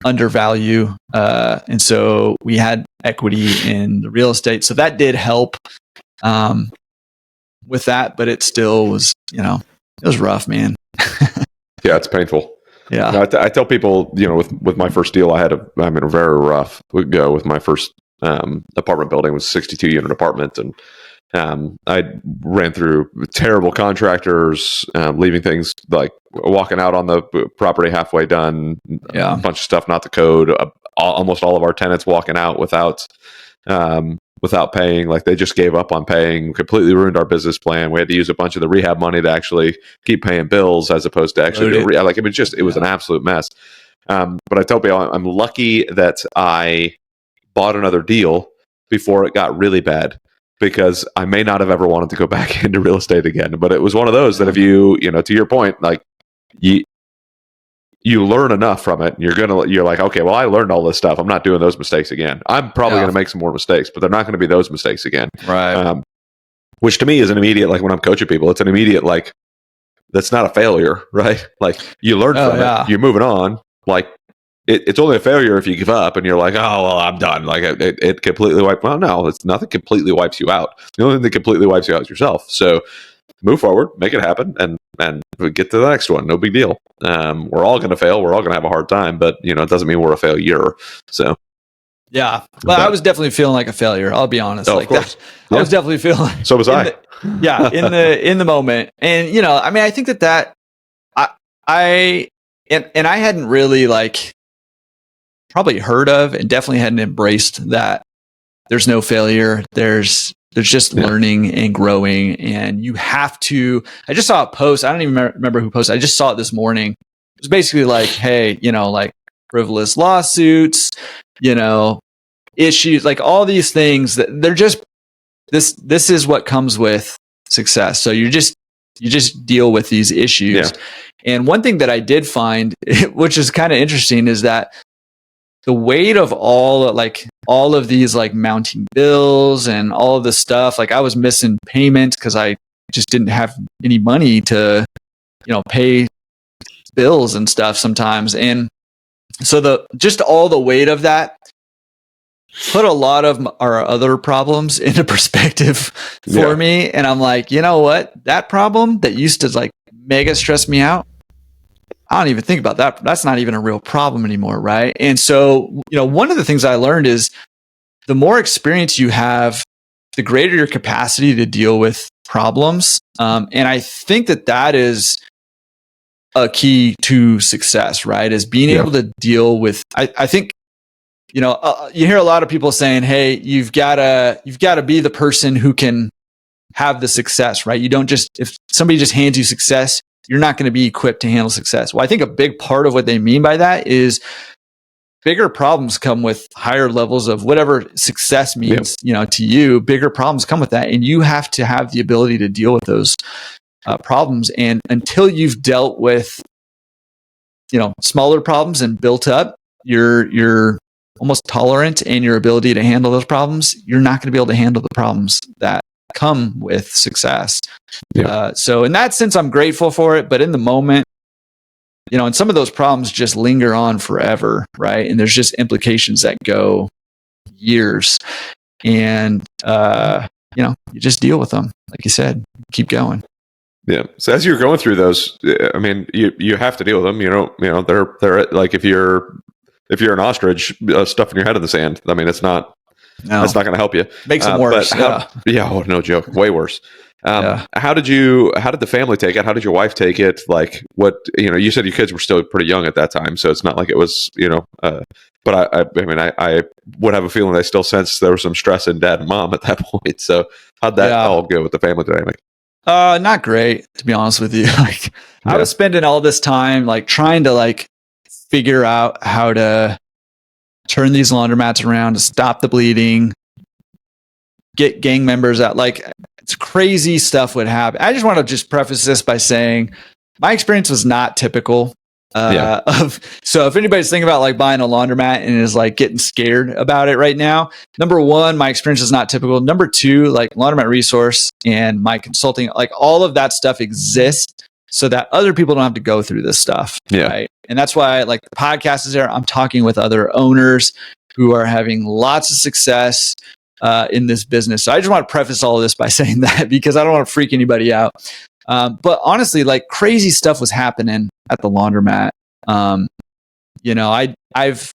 value. And so we had equity in the real estate. So that did help with that, but it still was, it was rough, man. Yeah, it's painful. Yeah. I tell people, with my first deal, I had a very rough go with my first apartment building. It was a 62 unit apartment, and I ran through terrible contractors, leaving things like walking out on the property halfway done, a bunch of stuff not the code. Almost all of our tenants walking out without paying. Like they just gave up on paying, completely ruined our business plan. We had to use a bunch of the rehab money to actually keep paying bills as opposed to actually it was an absolute mess. But I tell people I'm lucky that I bought another deal before it got really bad, because I may not have ever wanted to go back into real estate again. But it was one of those that if you to your point, like you learn enough from it, and you're like, okay, well, I learned all this stuff. I'm not doing those mistakes again. I'm probably going to make some more mistakes, but they're not going to be those mistakes again. Right. Which to me is an immediate, like when I'm coaching people, it's an immediate, like, that's not a failure, right? Like you learn from it, you're moving on. Like it's only a failure if you give up and you're like, oh, well, I'm done. Like it completely wiped. Well, no, it's nothing completely wipes you out. The only thing that completely wipes you out is yourself. So move forward, make it happen, and get to the next one. No big deal. We're all going to fail. We're all going to have a hard time, but it doesn't mean we're a failure. So yeah, well, I was definitely feeling like a failure. I'll be honest. Of course. I was definitely feeling. So was I. In the moment, and I think that I hadn't really probably heard of, and definitely hadn't embraced that there's no failure. There's just learning and growing, and you have to. I just saw a post. I don't even remember who posted. I just saw it this morning. It was basically like, hey, like frivolous lawsuits, issues, like all these things that they're just this is what comes with success. So you just deal with these issues. Yeah. And one thing that I did find, which is kind of interesting, is that the weight of all of these mounting bills and all of this stuff, I was missing payments because I just didn't have any money to, pay bills and stuff sometimes. And so all the weight of that put a lot of our other problems into perspective for me. And I'm like, you know what? That problem that used to mega stress me out, I don't even think about that. That's not even a real problem anymore, right? And so, one of the things I learned is the more experience you have, the greater your capacity to deal with problems. And I think that is a key to success, right? Is being able to deal with, I think, you hear a lot of people saying, hey, you've got to be the person who can have the success, right? You don't if somebody just hands you success, you're not going to be equipped to handle success. Well, I think a big part of what they mean by that is bigger problems come with higher levels of whatever success means, to you. Bigger problems come with that. And you have to have the ability to deal with those problems. And until you've dealt with, smaller problems and built up your almost tolerant and your ability to handle those problems, you're not going to be able to handle the problems that come with success. So in that sense, I'm grateful for it. But in the moment, and some of those problems just linger on forever, right? And there's just implications that go years. And, you just deal with them. Like you said, keep going. Yeah. So as you're going through those, I mean, you have to deal with them. They're like if you're an ostrich stuffing your head in the sand. I mean, that's not going to help you. Makes it worse. Oh, no joke. Way worse. How did the family take it? How did your wife take it? Like what, you said your kids were still pretty young at that time. So it's not like it was, but I would have a feeling they still sense there was some stress in dad and mom at that point. So how'd that all go with the family dynamic? Not great, to be honest with you. I was spending all this time trying to figure out how to turn these laundromats around to stop the bleeding, get gang members out. It's crazy stuff would happen. I just want to just preface this by saying my experience was not typical. So if anybody's thinking about buying a laundromat and is getting scared about it right now, number one, my experience is not typical. Number two, Laundromat Resource and my consulting, all of that stuff exists so that other people don't have to go through this stuff. Right. And that's why the podcast is there. I'm talking with other owners who are having lots of success in this business. So I just want to preface all of this by saying that because I don't want to freak anybody out. But honestly, crazy stuff was happening at the laundromat. I've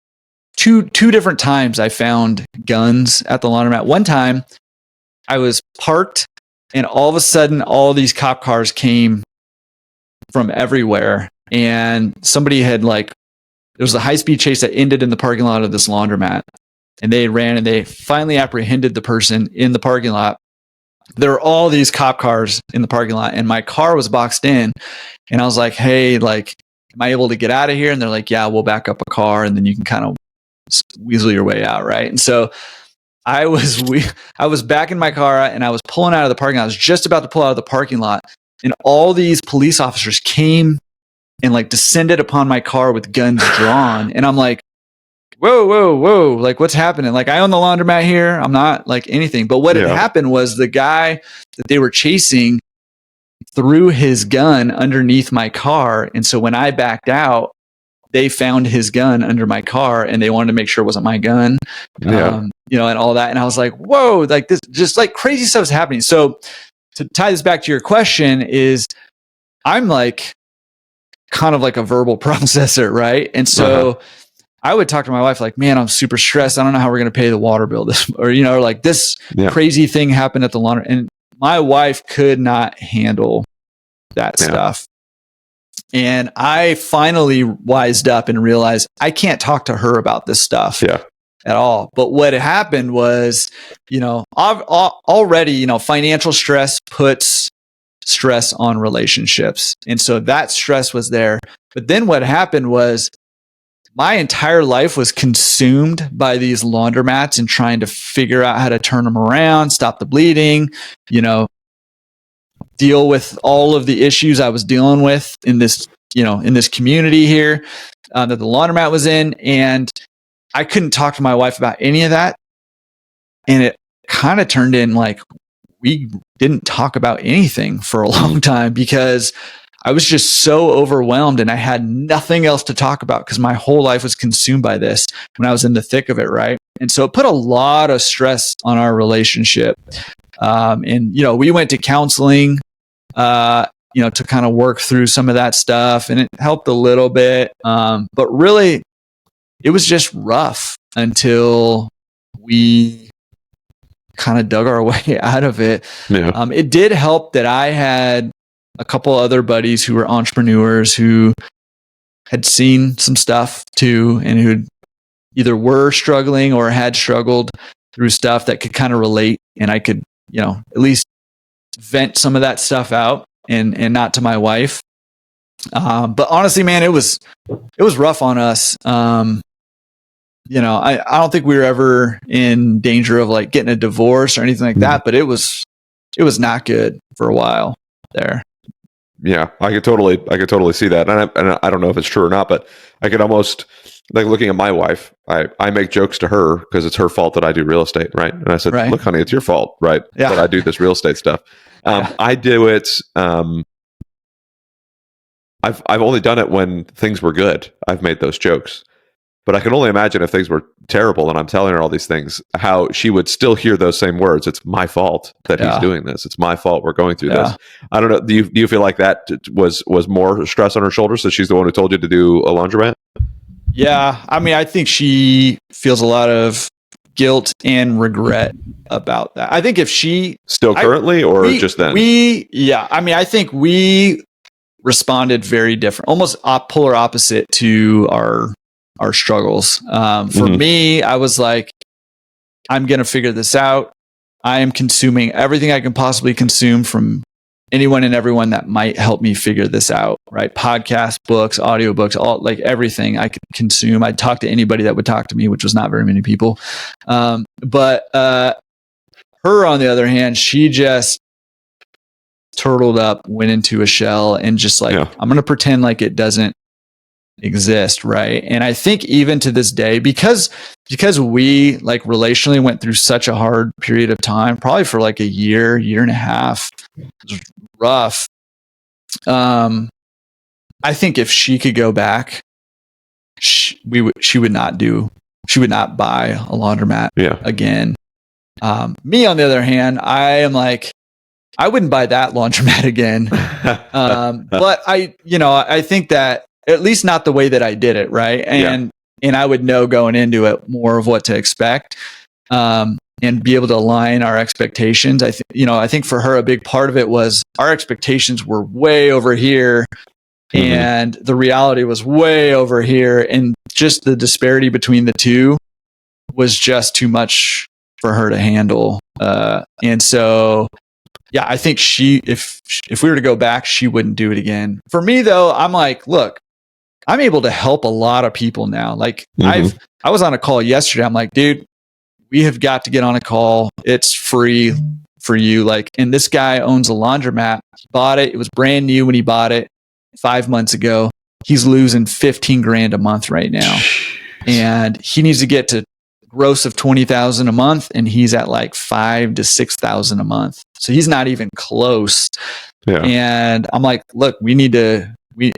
two different times I found guns at the laundromat. One time I was parked and all of a sudden all these cop cars came from everywhere. And somebody had there was a high-speed chase that ended in the parking lot of this laundromat. And they ran and they finally apprehended the person in the parking lot. There were all these cop cars in the parking lot and my car was boxed in. And I was like, hey, am I able to get out of here? And they're like, yeah, we'll back up a car and then you can kind of weasel your way out. Right. And so I was back in my car and I was pulling out of the parking lot. I was just about to pull out of the parking lot and all these police officers came and descended upon my car with guns drawn. And I'm like, whoa. What's happening? I own the laundromat here. I'm not anything. But what had happened was the guy that they were chasing threw his gun underneath my car. And so when I backed out, they found his gun under my car and they wanted to make sure it wasn't my gun, and all that. And I was like, whoa, this just crazy stuff is happening. So to tie this back to your question is I'm kind of a verbal processor. Right. And so I would talk to my wife man, I'm super stressed. I don't know how we're going to pay the water bill this, or, this crazy thing happened at the laundry. And my wife could not handle that stuff. And I finally wised up and realized I can't talk to her about this stuff at all. But what happened was, already, financial stress puts stress on relationships. And so that stress was there. But then what happened was, my entire life was consumed by these laundromats and trying to figure out how to turn them around, stop the bleeding, deal with all of the issues I was dealing with in this community here that the laundromat was in. And I couldn't talk to my wife about any of that. And it kind of turned in we didn't talk about anything for a long time because I was just so overwhelmed and I had nothing else to talk about because my whole life was consumed by this when I was in the thick of it, right? And so it put a lot of stress on our relationship. And we went to counseling, to kind of work through some of that stuff and it helped a little bit. But really, it was just rough until we kind of dug our way out of it. It did help that I had a couple other buddies who were entrepreneurs who had seen some stuff too, and who either were struggling or had struggled through stuff that could kind of relate. And I could, at least vent some of that stuff out and not to my wife. But honestly, man, it was rough on us. I don't think we were ever in danger of like getting a divorce or anything like that, but it was not good for a while there. Yeah, I could totally see that. And I don't know if it's true or not, but I could almost, like, looking at my wife, I make jokes to her because it's her fault that I do real estate, right? And I said, Right. look, honey, it's your fault, right? Yeah. That I do this real estate stuff. I do it. I've only done it when things were good. I've made those jokes. But I can only imagine if things were terrible and I'm telling her all these things, how she would still hear those same words. It's my fault that he's doing this. It's my fault we're going through this. I don't know. Do you feel like that was more stress on her shoulders, so she's the one who told you to do a laundromat? Yeah. I mean, I think she feels a lot of guilt and regret about that. I think if she... Still currently just then? I think we responded very different, almost polar opposite to our struggles. For me, I was like, I'm going to figure this out. I am consuming everything I can possibly consume from anyone and everyone that might help me figure this out, right? Podcasts, books, audiobooks, all, like, everything I could consume. I'd talk to anybody that would talk to me, which was not very many people. But her, on the other hand, she just turtled up, went into a shell, and just like, I'm going to pretend like it doesn't exist, right? And I think even to this day, because we like relationally went through such a hard period of time, probably for like a year and a half, it was rough. I think if she could go back, she would not buy a laundromat again. Me, on the other hand, I am like, I wouldn't buy that laundromat again. But I think that at least not the way that I did it, right? And I would know going into it more of what to expect, and be able to align our expectations. I think for her, a big part of it was our expectations were way over here, and the reality was way over here, and just the disparity between the two was just too much for her to handle. And so, yeah, I think if we were to go back, she wouldn't do it again. For me, though, I'm like, look, I'm able to help a lot of people now. Like, I was on a call yesterday. I'm like, dude, we have got to get on a call. It's free for you. Like, and this guy owns a laundromat. He bought it. It was brand new when he bought it 5 months ago. He's losing $15,000 a month right now. And he needs to get to gross of $20,000 a month. And he's at like $5,000 to $6,000 a month. So he's not even close. Yeah. And I'm like, look,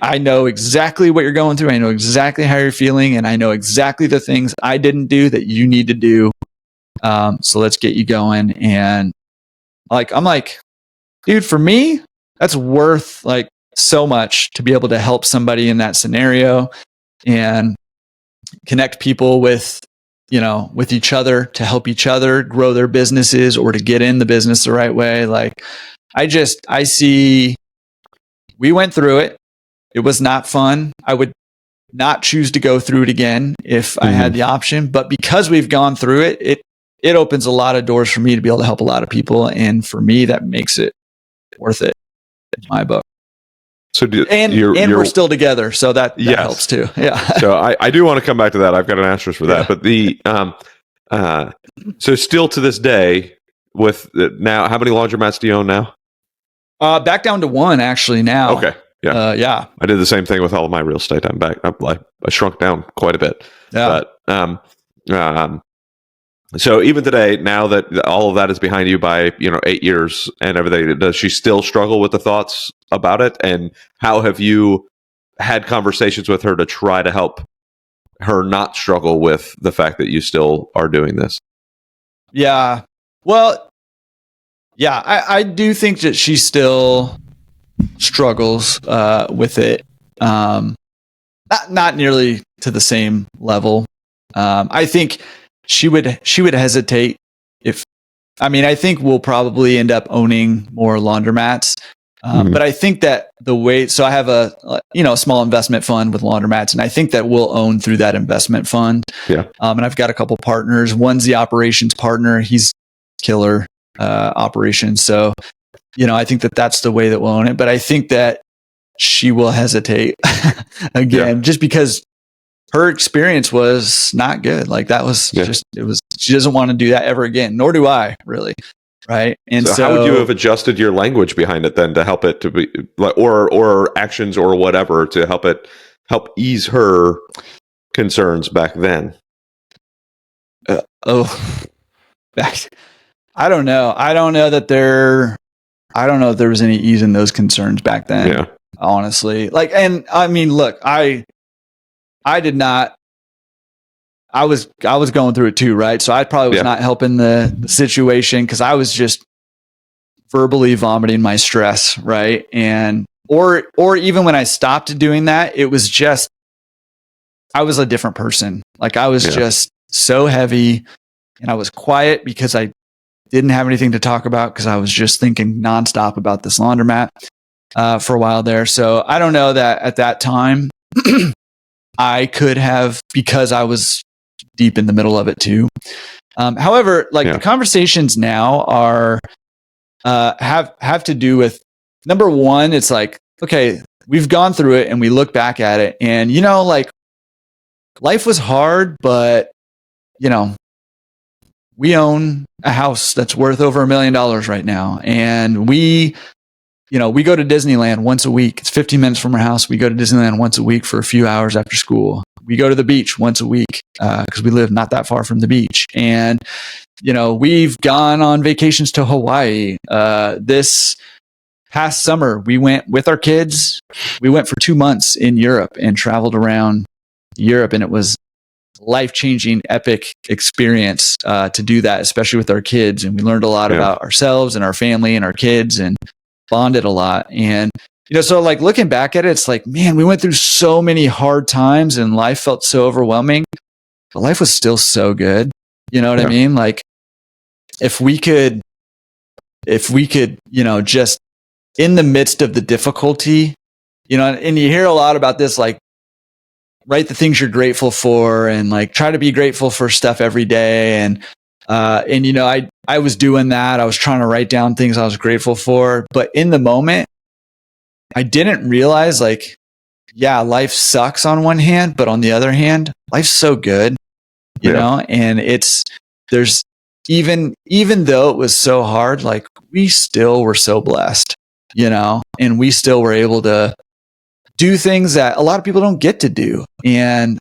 I know exactly what you're going through. I know exactly how you're feeling, and I know exactly the things I didn't do that you need to do. So let's get you going. And like, I'm like, dude, for me, that's worth like so much to be able to help somebody in that scenario and connect people with each other, to help each other grow their businesses or to get in the business the right way. Like, I see, we went through it. It was not fun. I would not choose to go through it again if I had the option. But because we've gone through it, it opens a lot of doors for me to be able to help a lot of people. And for me, that makes it worth it in my book. So we're still together. So that helps too. Yeah. So I do want to come back to that. I've got an asterisk for that. But so still to this day, with now, how many laundromats do you own now? Back down to one actually now. Okay. Yeah. I did the same thing with all of my real estate. I'm back. I shrunk down quite a bit. Yeah. But so even today, now that all of that is behind you by 8 years and everything, does she still struggle with the thoughts about it? And how have you had conversations with her to try to help her not struggle with the fact that you still are doing this? Yeah. Well, yeah, I do think that she still struggles with it, not nearly to the same level. I think she would hesitate I think we'll probably end up owning more laundromats. But I think that so I have a small investment fund with laundromats, and I think that we'll own through that investment fund. Yeah. And I've got a couple partners. One's the operations partner. He's killer operations. So, I think that that's the way that we'll own it. But I think that she will hesitate again, just because her experience was not good. Like that was she doesn't want to do that ever again, nor do I really. Right. And so how would you have adjusted your language behind it then to help it to be or actions or whatever to help ease her concerns back then? I don't know. I don't know if there was any ease in those concerns back then. Yeah. Honestly. Like, and I mean, look, I did not, I was going through it too, right? So I probably was not helping the situation because I was just verbally vomiting my stress, right? And or even when I stopped doing that, it was just I was a different person. Like I was just so heavy, and I was quiet because I didn't have anything to talk about because I was just thinking nonstop about this laundromat for a while there. So I don't know that at that time I could have, because I was deep in the middle of it too. However, like the conversations now are have to do with, number one, it's like, okay, we've gone through it and we look back at it, and like life was hard, but we own a house that's worth over $1 million right now, and we go to Disneyland once a week. It's 15 minutes from our house. We go to Disneyland once a week for a few hours after school. We go to the beach once a week because we live not that far from the beach. And, we've gone on vacations to Hawaii. This past summer, we went with our kids. We went for 2 months in Europe and traveled around Europe. And it was life-changing, epic experience to do that, especially with our kids. And we learned a lot about ourselves and our family and our kids, and bonded a lot. And so like looking back at it, it's like, man, we went through so many hard times and life felt so overwhelming, but life was still so good. You know what I mean? Like if we could, just in the midst of the difficulty, and you hear a lot about this, like write the things you're grateful for and like try to be grateful for stuff every day. And I was doing that. I was trying to write down things I was grateful for, but in the moment, I didn't realize like, life sucks on one hand, but on the other hand, life's so good, you know, and there's even though it was so hard, like we still were so blessed, and we still were able to do things that a lot of people don't get to do. And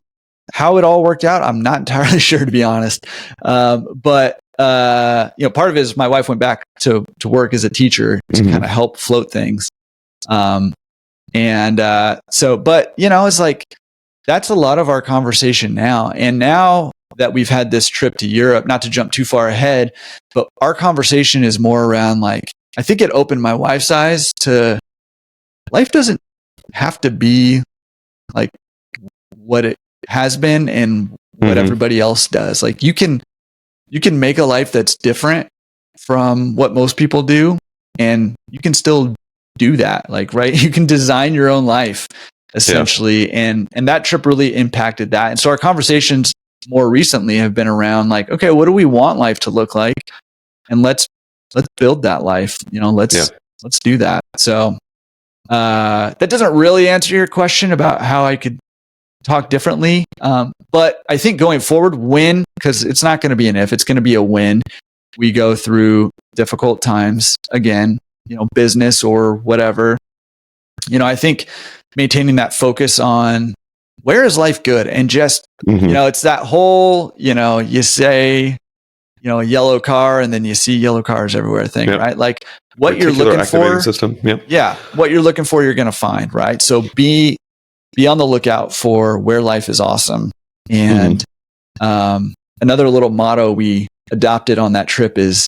how it all worked out, I'm not entirely sure, to be honest. But part of it is my wife went back to work as a teacher to kind of help float things. But it's like, that's a lot of our conversation now. And now that we've had this trip to Europe, not to jump too far ahead, but our conversation is more around like, I think it opened my wife's eyes to life doesn't have to be like what it has been and what everybody else does. Like you can make a life that's different from what most people do, and you can still do that. Like, right. You can design your own life essentially. And that trip really impacted that. And so our conversations more recently have been around like, okay, what do we want life to look like? And let's build that life, let's do that. So, that doesn't really answer your question about how I could talk differently. But I think going forward, because it's not going to be an if, it's going to be a when we go through difficult times again, business or whatever, I think maintaining that focus on where is life good, and just, it's that whole, you say, a yellow car and then you see yellow cars everywhere thing, right? Like what you're looking for, system. What you're looking for, you're going to find, right? So be on the lookout for where life is awesome. And another little motto we adopted on that trip is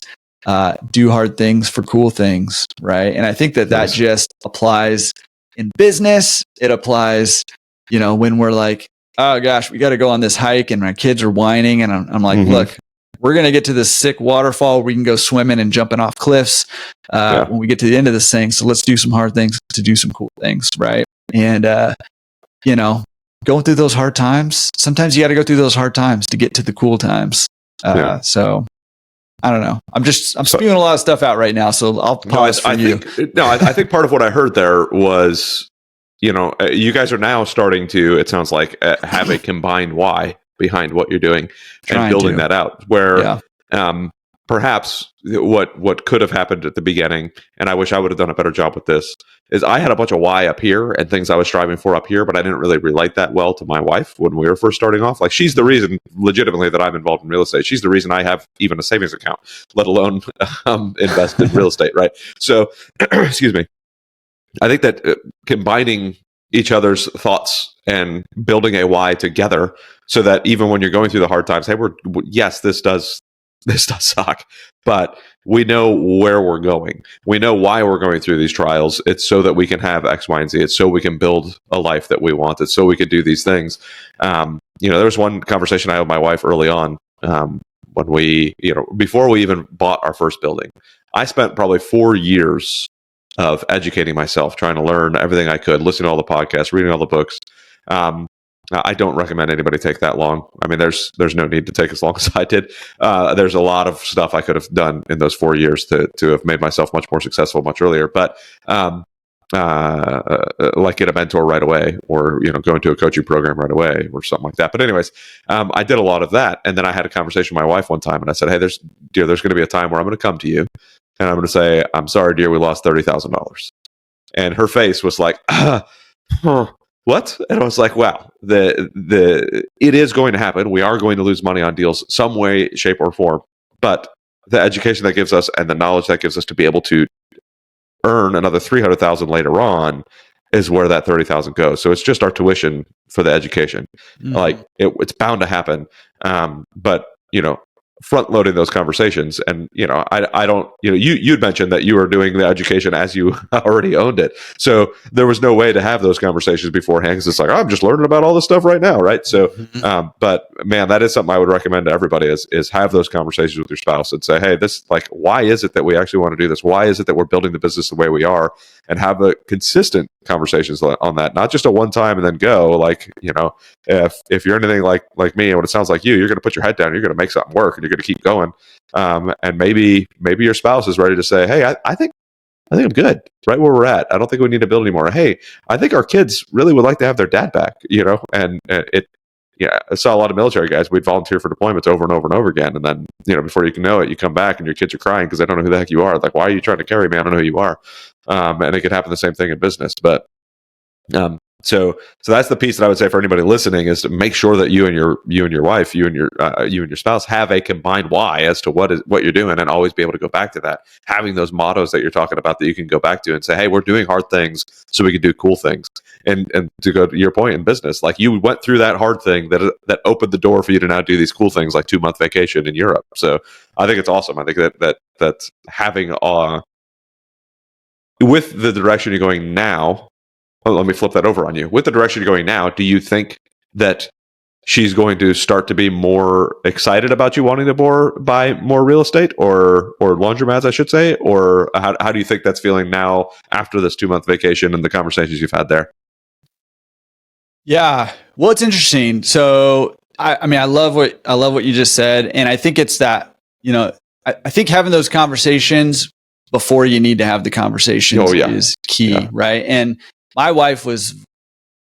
do hard things for cool things, right? And I think that just applies in business. It applies, when we're like, oh gosh, we got to go on this hike and my kids are whining, and I'm like, look, we're going to get to this sick waterfall where we can go swimming and jumping off cliffs when we get to the end of this thing. So let's do some hard things to do some cool things, right? And going through those hard times, sometimes you got to go through those hard times to get to the cool times. So I don't know. I'm spewing a lot of stuff out right now, so I'll pause for you. I think part of what I heard there was you guys are now starting to, it sounds like, have a combined why behind what you're doing and building that out. Where perhaps what could have happened at the beginning, and I wish I would have done a better job with this, is I had a bunch of why up here and things I was striving for up here, but I didn't really relate that well to my wife when we were first starting off. Like, she's the reason, legitimately, that I'm involved in real estate. She's the reason I have even a savings account, let alone invest in real estate, right? So, excuse me. I think that combining each other's thoughts and building a why together, so that even when you're going through the hard times, hey, yes, this does suck, but we know where we're going. We know why we're going through these trials. It's so that we can have X, Y, and Z. It's so we can build a life that we want. It's so we can do these things. There was one conversation I had with my wife early on, when we, before we even bought our first building. I spent probably 4 years of educating myself, trying to learn everything I could, listening to all the podcasts, reading all the books. I don't recommend anybody take that long. I mean, there's no need to take as long as I did. There's a lot of stuff I could have done in those 4 years to have made myself much more successful much earlier. But like get a mentor right away, or go into a coaching program right away, or something like that. But anyways, I did a lot of that, and then I had a conversation with my wife one time, and I said, "Hey, there's going to be a time where I'm going to come to you, and I'm going to say, I'm sorry, dear, we lost $30,000. And her face was like, what? And I was like, wow, it is going to happen. We are going to lose money on deals some way, shape, or form. But the education that gives us and the knowledge that gives us to be able to earn another $300,000 later on is where that $30,000 goes. So it's just our tuition for the education. Mm-hmm. Like it's bound to happen. But front loading those conversations, and I don't, you'd mentioned that you were doing the education as you already owned it, so there was no way to have those conversations beforehand, because it's like, I'm just learning about all this stuff right now, right? So but man, that is something I would recommend to everybody, is have those conversations with your spouse and say, hey, this, like, why is it that we actually want to do this? Why is it that we're building the business the way we are? And have a consistent conversations on that, not just a one time and then go. Like, if you're anything like me, and what it sounds like you're going to put your head down, you're going to make something work, and you're going to keep going. And maybe your spouse is ready to say, hey, I think I'm good right where we're at. I don't think we need to build anymore. Hey, I think our kids really would like to have their dad back, and I saw a lot of military guys. We'd volunteer for deployments over and over and over again. And then, before you can know it, you come back and your kids are crying because they don't know who the heck you are. Like, why are you trying to carry me? I don't know who you are. And it could happen the same thing in business. But so that's the piece that I would say for anybody listening, is to make sure that you and your wife, you and your spouse have a combined why as to what you're doing, and always be able to go back to that. Having those mottos that you're talking about that you can go back to and say, hey, we're doing hard things so we can do cool things. And to go to your point in business, like, you went through that hard thing that opened the door for you to now do these cool things, like 2-month vacation in Europe. So I think it's awesome. I think that having with the direction you're going now. Oh, let me flip that over on you. With the direction you're going now, do you think that she's going to start to be more excited about you wanting to buy more real estate, or laundromats, I should say? Or how do you think that's feeling now after this 2-month vacation and the conversations you've had there? Yeah, well, it's interesting. So I mean, I love what you just said, and I think it's that, I think having those conversations before you need to have the conversations is key, right? And my wife was,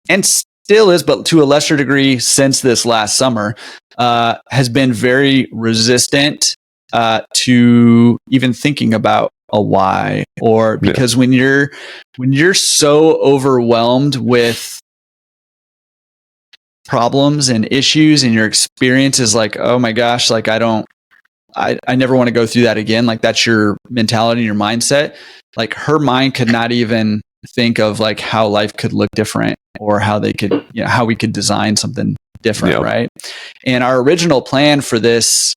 and still is, but to a lesser degree since this last summer, has been very resistant to even thinking about a why, or because when you're so overwhelmed with problems and issues, and your experience is like, oh my gosh, like I never want to go through that again. Like, that's your mentality, your mindset. Like, her mind could not even think of like how life could look different, or how they could, how we could design something different. Right. And our original plan for this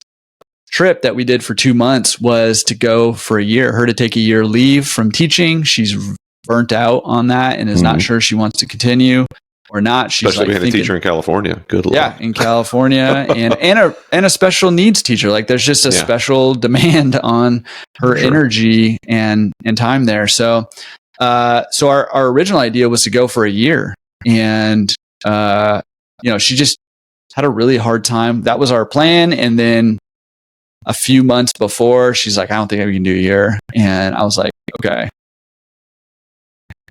trip that we did for 2 months was to go for a year, her to take a year leave from teaching. She's burnt out on that and is not sure she wants to continue or not. She's especially being a teacher in California. Good Lord. Yeah, in California, and a special needs teacher. Like, there's just a special demand on her energy and time there. So our original idea was to go for a year, and she just had a really hard time. That was our plan. And then a few months before, she's like, I don't think we can do a year. And I was like, okay,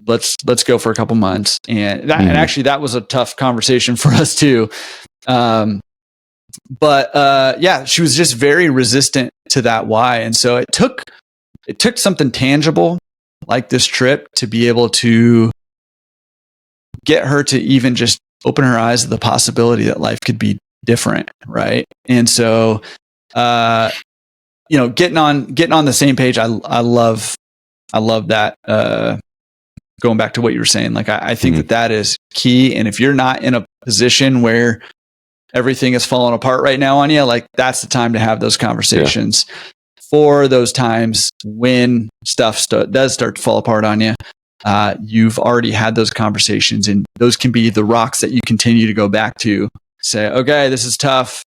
let's go for a couple months. And that, and actually that was a tough conversation for us too. But yeah, she was just very resistant to that why. And so it took something tangible like this trip to be able to get her to even just open her eyes to the possibility that life could be different. Right. And so, getting on the same page. I love that. Going back to what you were saying, like, I think that is key. And if you're not in a position where everything is falling apart right now on you, like, that's the time to have those conversations. For those times when stuff does start to fall apart on you, you've already had those conversations, and those can be the rocks that you continue to go back to. Say, okay, this is tough.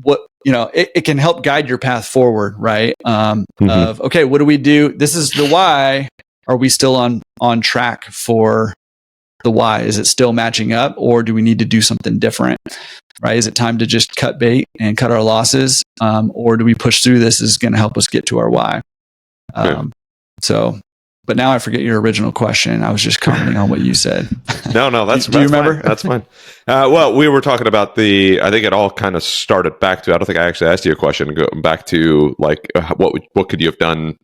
It can help guide your path forward, right? Of, okay, what do we do? This is the why. Are we still on track for the why? Is it still matching up, or do we need to do something different? Right? Is it time to just cut bait and cut our losses, or do we push through this? This is going to help us get to our why. But now I forget your original question. I was just commenting on what you said. No, that's do you remember? Fine. That's fine. Well, we were talking about I think it all kind of started back to, I don't think I actually asked you a question, going back to like, what could you have done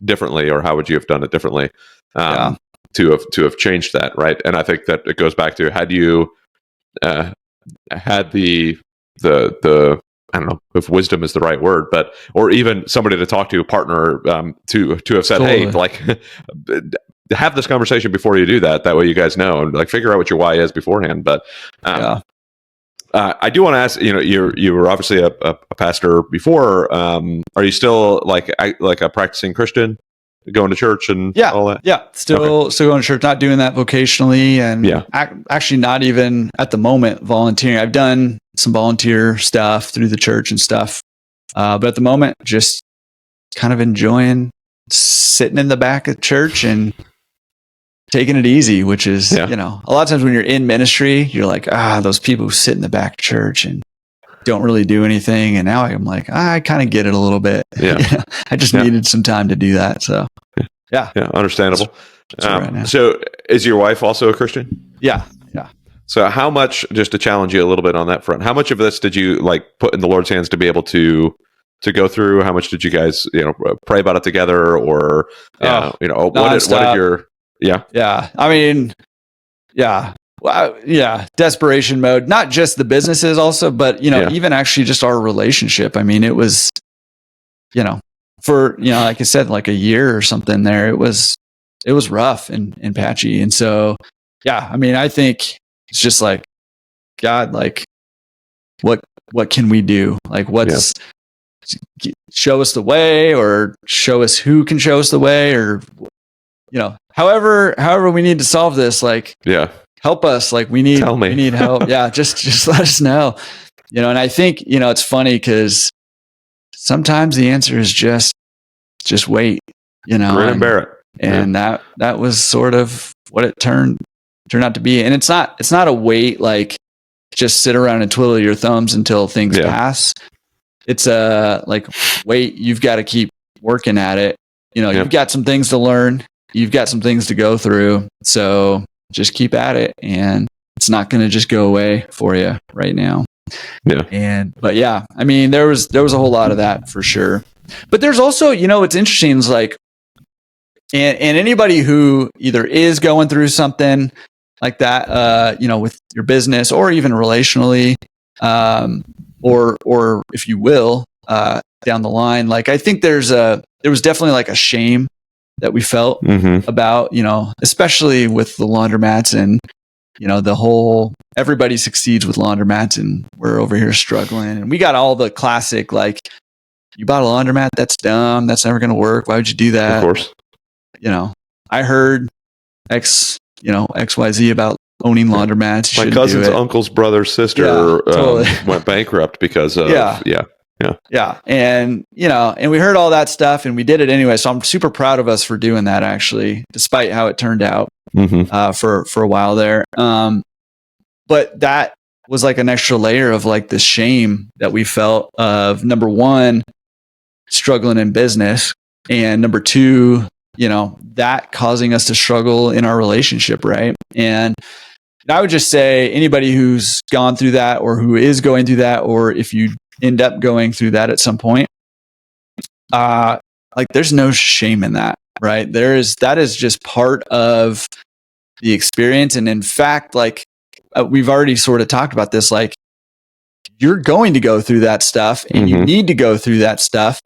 differently, or how would you have done it differently to have changed that, right? And I think that it goes back to, had you had the I don't know if wisdom is the right word, but, or even somebody to talk to, a partner, to have said, Totally. hey, like, have this conversation before you do that. That way you guys know, and like, figure out what your why is beforehand. But I do want to ask, you were obviously a pastor before. Are you still like a practicing Christian, going to church and all that? Yeah. Still going to church, not doing that vocationally, and actually not even at the moment volunteering. I've done some volunteer stuff through the church and stuff. But at the moment, just kind of enjoying sitting in the back of church and taking it easy, which is, a lot of times when you're in ministry, you're like, those people who sit in the back of church and don't really do anything. And now I'm like, I kind of get it a little bit. Yeah. I just needed some time to do that. So yeah, understandable. That's right. So is your wife also a Christian? Yeah. So how much, just to challenge you a little bit on that front, how much of this did you like put in the Lord's hands to be able to go through? How much did you guys, pray about it together, or, what did your, I mean, desperation mode, not just the businesses also, but, even actually just our relationship. I mean, it was, for, like I said, like a year or something there, it was rough and patchy. And so, I mean, I think it's just like, God, like, what can we do? Like, show us the way, or show us who can show us the way, or, however we need to solve this, like, help us. Like, we need help. Just let us know, and I think, it's funny because sometimes the answer is just wait, grin and bear it. And that was sort of what it turned out to be. And it's not a wait, like, just sit around and twiddle your thumbs until things pass. It's like, wait, you've got to keep working at it. You've got some things to learn. You've got some things to go through. So just keep at it, and it's not going to just go away for you right now. But I mean, there was a whole lot of that for sure. But there's also, what's interesting is like, and anybody who either is going through something like that, with your business, or even relationally, or if you will, down the line, like, I think there was definitely like a shame that we felt about, especially with the laundromats, and, the whole, everybody succeeds with laundromats, and we're over here struggling. And we got all the classic, like, you bought a laundromat, that's dumb, that's never going to work, why would you do that? Of course. I heard XYZ about owning laundromats. My cousin's uncle's brother's sister went bankrupt because of and and we heard all that stuff, and we did it anyway. So I'm super proud of us for doing that, actually, despite how it turned out for a while there. But that was like an extra layer of like the shame that we felt of, number one, struggling in business, and number two, that causing us to struggle in our relationship, right? And I would just say anybody who's gone through that or who is going through that, or if you end up going through that at some point, there's no shame in that, right? That is just part of the experience. And in fact, we've already sort of talked about this, you're going to go through that stuff and you need to go through that stuff.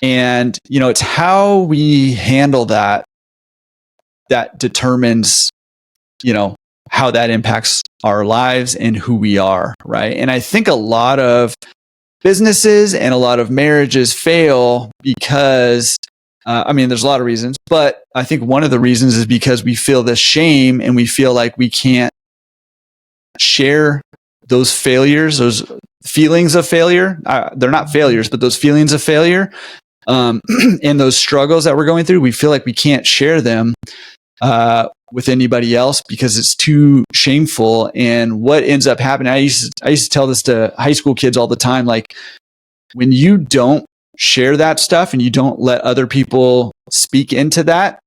And, it's how we handle that determines, how that impacts our lives and who we are, right? And I think a lot of businesses and a lot of marriages fail because, there's a lot of reasons, but I think one of the reasons is because we feel this shame and we feel like we can't share those failures, those feelings of failure. They're not failures, but those feelings of failure and those struggles that we're going through, we feel like we can't share them with anybody else because it's too shameful. And what ends up happening, I used to tell this to high school kids all the time, when you don't share that stuff and you don't let other people speak into that,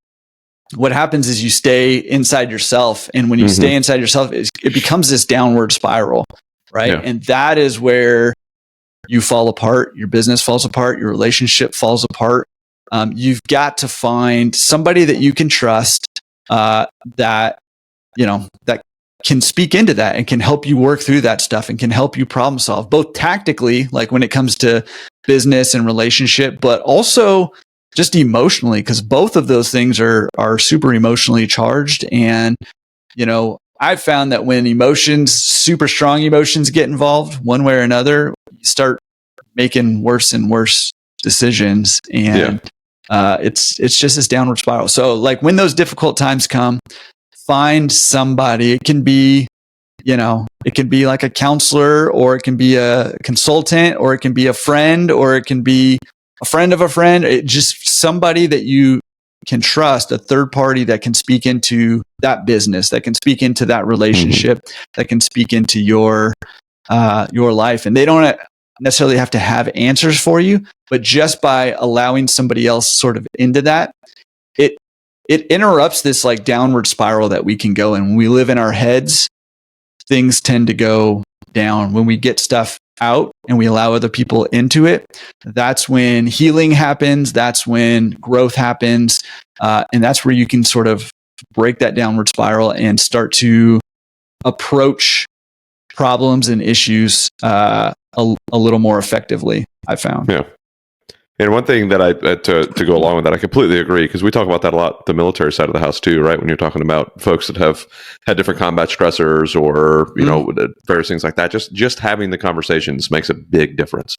what happens is you stay inside yourself. And when you stay inside yourself, it becomes this downward spiral, right? Yeah. And that is where you fall apart, your business falls apart, your relationship falls apart. You've got to find somebody that you can trust that can speak into that and can help you work through that stuff and can help you problem solve, both tactically, like when it comes to business and relationship, but also just emotionally, because both of those things are super emotionally charged. And, I've found that when super strong emotions get involved one way or another, you start making worse and worse decisions. And it's just this downward spiral. So when those difficult times come, find somebody. It can be, like a counselor, or it can be a consultant, or it can be a friend, or it can be a friend of a friend. Just somebody that you can trust, a third party that can speak into that business, that can speak into that relationship, that can speak into your life. And they don't necessarily have to have answers for you, but just by allowing somebody else sort of into that, it interrupts this downward spiral that we can go in. When we live in our heads, things tend to go down. When we get stuff out and we allow other people into it, that's when healing happens. That's when growth happens. And that's where you can sort of break that downward spiral and start to approach problems and issues a little more effectively, I found. Yeah. And one thing that to go along with that, I completely agree, because we talk about that a lot, the military side of the house too, right? When you're talking about folks that have had different combat stressors or, various things like that, just having the conversations makes a big difference.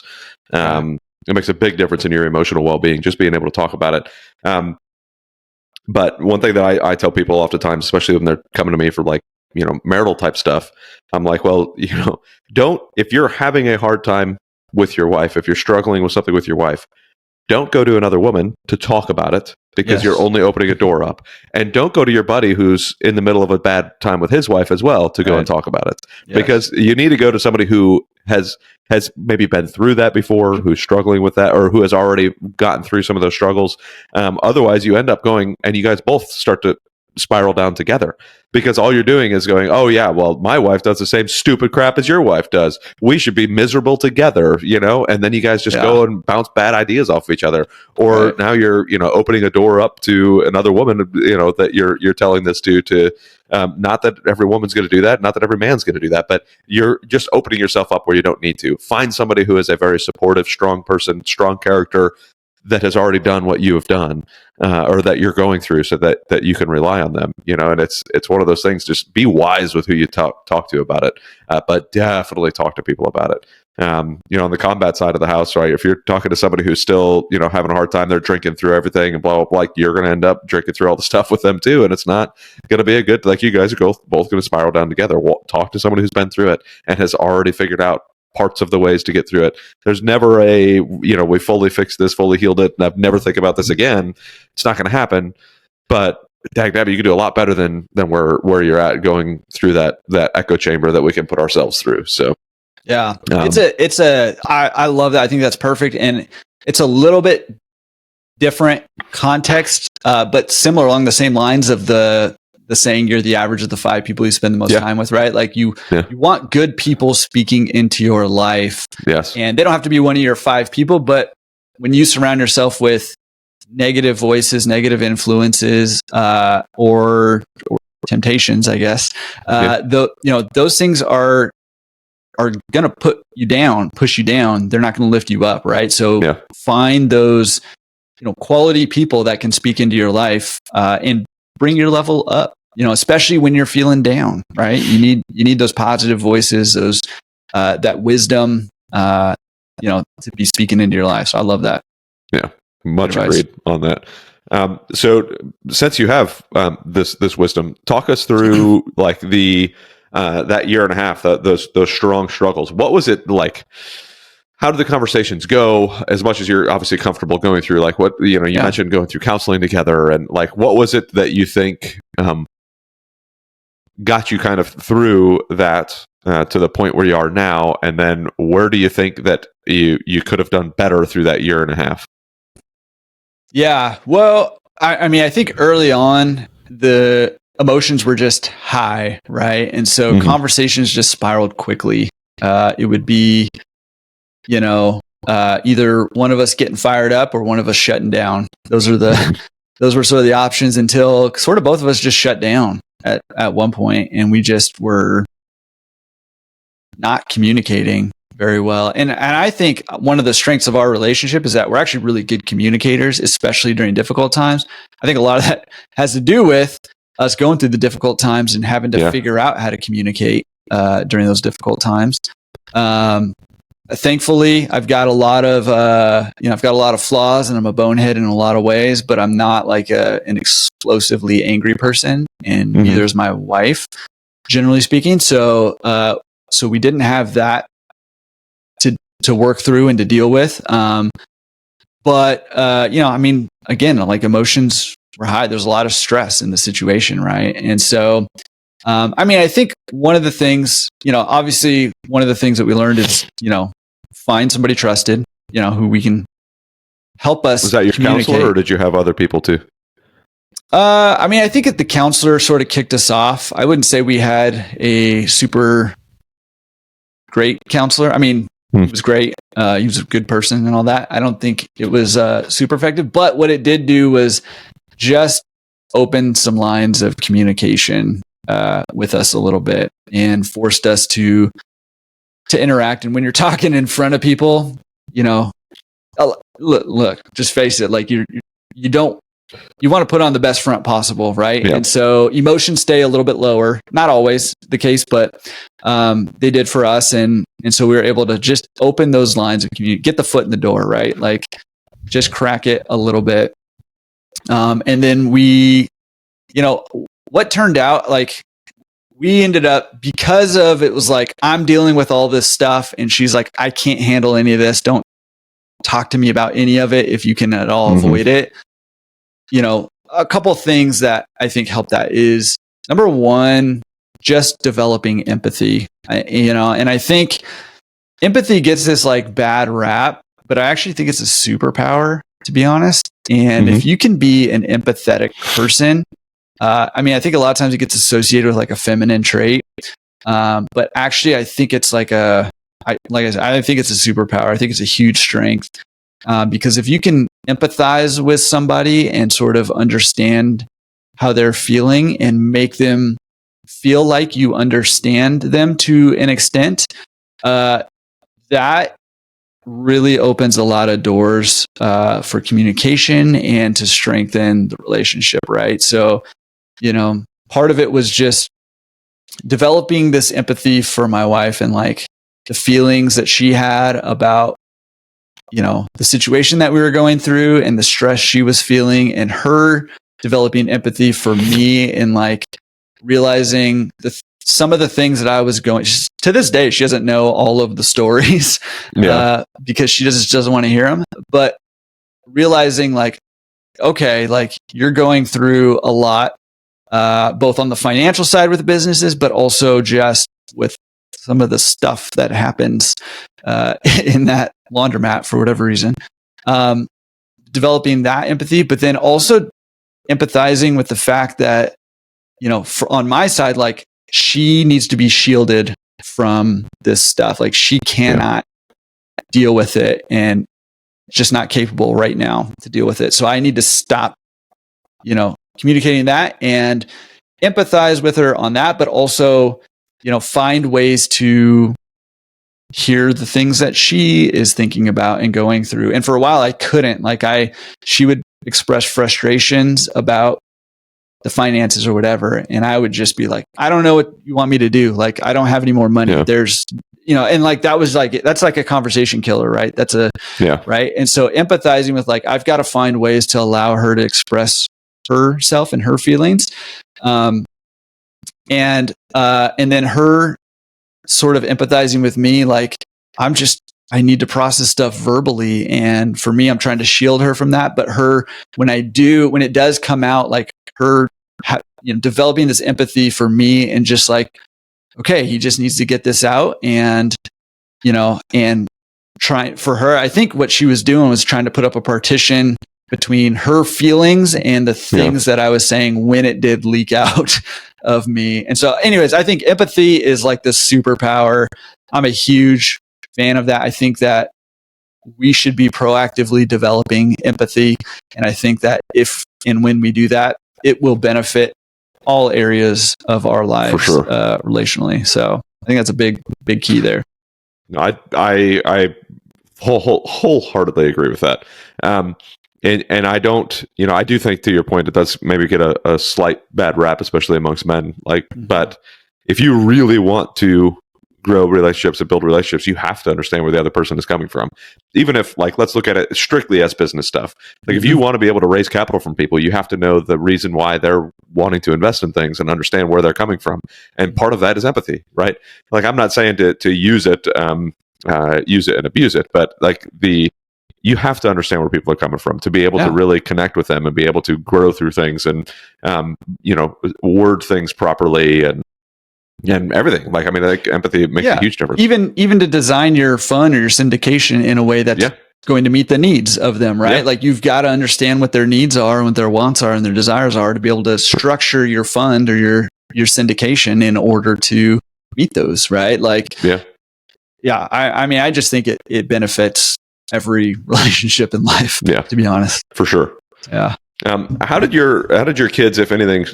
It makes a big difference in your emotional well-being, just being able to talk about it. But one thing that I tell people oftentimes, especially when they're coming to me for marital type stuff, I'm like, well, if you're having a hard time with your wife, if you're struggling with something with your wife, don't go to another woman to talk about it, because you're only opening a door up. And don't go to your buddy who's in the middle of a bad time with his wife as well to go and talk about it. Yes. Because you need to go to somebody who has maybe been through that before, who's struggling with that, or who has already gotten through some of those struggles. Otherwise, you end up going and you guys both start to spiral down together, because all you're doing is going, oh yeah, well, my wife does the same stupid crap as your wife does. We should be miserable together, and then you guys just go and bounce bad ideas off of each other. Or now you're, opening a door up to another woman, that you're telling this to, not that every woman's going to do that, not that every man's going to do that, but you're just opening yourself up where you don't need to. Find somebody who is a very supportive, strong person, strong character, that has already done what you have done, or that you're going through, so that you can rely on them, and it's one of those things. Just be wise with who you talk to about it, but definitely talk to people about it. On the combat side of the house, right? If you're talking to somebody who's still, having a hard time, they're drinking through everything and blah, blah, blah, you're going to end up drinking through all the stuff with them too. And it's not going to be a good, you guys are both going to spiral down together. Talk to somebody who's been through it and has already figured out parts of the ways to get through it. There's never we fully fixed this, fully healed it, and I've never think about this again. It's not going to happen. But dagnabbit, you can do a lot better than where you're at, going through that echo chamber that we can put ourselves through. So yeah, I love that. I think that's perfect, and it's a little bit different context, but similar along the same lines of the saying, you're the average of the 5 people you spend the most time with, right? Like you want good people speaking into your life. Yes. And they don't have to be one of your 5 people, but when you surround yourself with negative voices, negative influences, or temptations, I guess, those things are going to put you down, push you down. They're not going to lift you up, right? So find those, quality people that can speak into your life, and bring your level up, especially when you're feeling down, right? You need those positive voices, those, that wisdom, to be speaking into your life. So I love that. Yeah. Much agreed on that. So since you have this wisdom, talk us through like the that year and a half, those strong struggles. What was it like? How did the conversations go? As much as you're obviously comfortable going through, like what you mentioned going through counseling together, and like what was it that you think got you kind of through that to the point where you are now, and then where do you think that you could have done better through that year and a half? Yeah, well, I mean, I think early on the emotions were just high, right? And so conversations just spiraled quickly. It would be, either one of us getting fired up or one of us shutting down. Those were sort of the options until sort of both of us just shut down at one point, and we just were not communicating very well. And I think one of the strengths of our relationship is that we're actually really good communicators, especially during difficult times. I think a lot of that has to do with us going through the difficult times and having to figure out how to communicate during those difficult times. Thankfully, I've got a lot of flaws, and I'm a bonehead in a lot of ways, but I'm not like an explosively angry person, and neither is my wife, generally speaking. So we didn't have that to work through and to deal with. But I mean, again, like emotions were high. There's a lot of stress in the situation, right? And so, I mean, I think one of the things, obviously one of the things that we learned is, find somebody trusted, who we can help us. Was that your counselor, or did you have other people too? I mean, I think the counselor sort of kicked us off. I wouldn't say we had a super great counselor. I mean, he was great. He was a good person and all that. I don't think it was super effective, but what it did do was just open some lines of communication with us a little bit, and forced us to interact. And when you're talking in front of people, look, just face it. Like you want to put on the best front possible, right? Yeah. And so emotions stay a little bit lower. Not always the case, but they did for us. And so we were able to just open those lines of community, get the foot in the door, right? Like just crack it a little bit. And then we, what turned out, like we ended up, because of it was like, I'm dealing with all this stuff, and she's like, I can't handle any of this. Don't talk to me about any of it if you can at all avoid it. A couple of things that I think help that is, number one, just developing empathy. And I think empathy gets this like bad rap, but I actually think it's a superpower, to be honest. And if you can be an empathetic person, I mean, I think a lot of times it gets associated with like a feminine trait. But actually, I think it's like I think it's a superpower. I think it's a huge strength. Because if you can empathize with somebody and sort of understand how they're feeling and make them feel like you understand them to an extent, that really opens a lot of doors for communication and to strengthen the relationship, right? So, part of it was just developing this empathy for my wife and like the feelings that she had about the situation that we were going through and the stress she was feeling, and her developing empathy for me and like realizing some of the things that I was going. To this day, she doesn't know all of the stories because she just doesn't want to hear them. But realizing like, okay, like you're going through a lot, both on the financial side with businesses, but also just with some of the stuff that happens in that laundromat for whatever reason. developing that empathy, but then also empathizing with the fact that, on my side, like she needs to be shielded from this stuff. Like she cannot deal with it and just not capable right now to deal with it. So I need to stop, communicating that and empathize with her on that, but also, find ways to hear the things that she is thinking about and going through. And for a while I couldn't, she would express frustrations about the finances or whatever. And I would just be like, I don't know what you want me to do. Like, I don't have any more money. Yeah. There's, and like, that's like a conversation killer, right? Right. And so empathizing with like, I've got to find ways to allow her to express herself and her feelings. And then her sort of empathizing with me, like, I need to process stuff verbally. And for me, I'm trying to shield her from that. But when it does come out, like her, developing this empathy for me and just like, okay, he just needs to get this out. And, and trying for her, I think what she was doing was trying to put up a partition between her feelings and the things that I was saying when it did leak out of me. And so anyways, I think empathy is like this superpower. I'm a huge fan of that. I think that we should be proactively developing empathy. And I think that if and when we do that, it will benefit all areas of our lives, relationally. So I think that's a big key there. No, I wholeheartedly agree with that. And I don't, I do think, to your point, it does maybe get a slight bad rap, especially amongst men. Like, but if you really want to grow relationships and build relationships, you have to understand where the other person is coming from. Even if, like, let's look at it strictly as business stuff. Like, if you want to be able to raise capital from people, you have to know the reason why they're wanting to invest in things and understand where they're coming from. And part of that is empathy, right? Like, I'm not saying to use it and abuse it, but like you have to understand where people are coming from to be able to really connect with them and be able to grow through things and, word things properly and everything. Like, I mean, like, empathy makes a huge difference. Even to design your fund or your syndication in a way that's going to meet the needs of them, right? Like, you've got to understand what their needs are and what their wants are and their desires are to be able to structure your fund or your syndication in order to meet those, right? Like, I mean, I just think it benefits every relationship in life, to be honest. For sure. Yeah. How did your kids, if anything,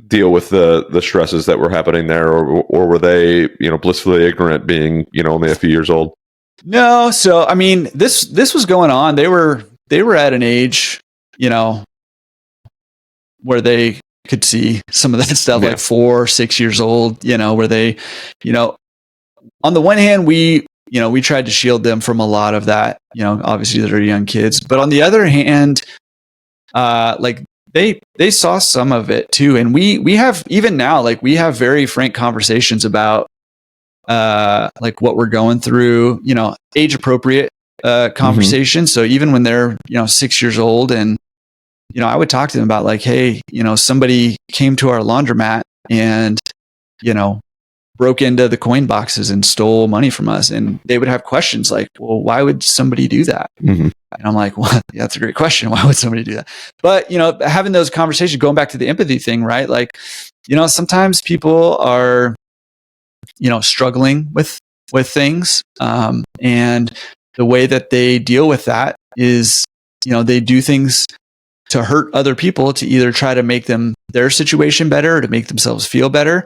deal with the stresses that were happening there, or were they, blissfully ignorant, being, only a few years old? No. So, I mean, this was going on. They were at an age, where they could see some of that stuff, like 4 or 6 years old, where they, on the one hand, we tried to shield them from a lot of that, obviously they're young kids, but on the other hand, like they saw some of it too. And we have, even now, like, we have very frank conversations about, like, what we're going through, age appropriate, conversations. So even when they're, 6 years old, and, I would talk to them about, like, hey, somebody came to our laundromat and, broke into the coin boxes and stole money from us. And they would have questions like, well, why would somebody do that? And I'm like, well, that's a great question. Why would somebody do that? But, having those conversations, going back to the empathy thing, right? Like, sometimes people are, struggling with things. And the way that they deal with that is, they do things to hurt other people to either try to make their situation better or to make themselves feel better.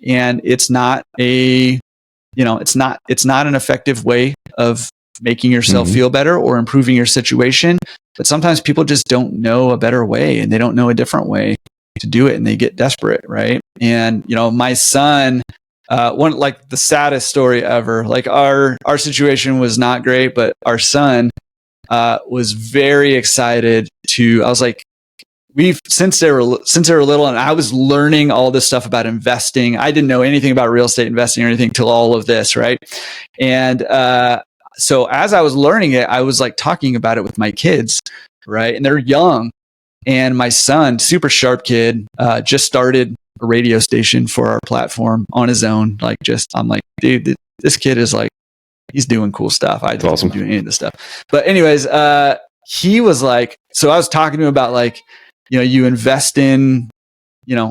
And it's not it's not an effective way of making yourself feel better or improving your situation. But sometimes people just don't know a better way, and they don't know a different way to do it, and they get desperate. Right. And, my son, one, like, the saddest story ever, like, our situation was not great, but our son, was very excited I was like, since they were little, and I was learning all this stuff about investing. I didn't know anything about real estate investing or anything till all of this. Right. And, so as I was learning it, I was like talking about it with my kids. Right. And they're young, and my son, super sharp kid, just started a radio station for our platform on his own. Like, I'm like, dude, this kid is like, he's doing cool stuff. I didn't do any of this stuff. But anyways, he was like, so I was talking to him about like, you invest in,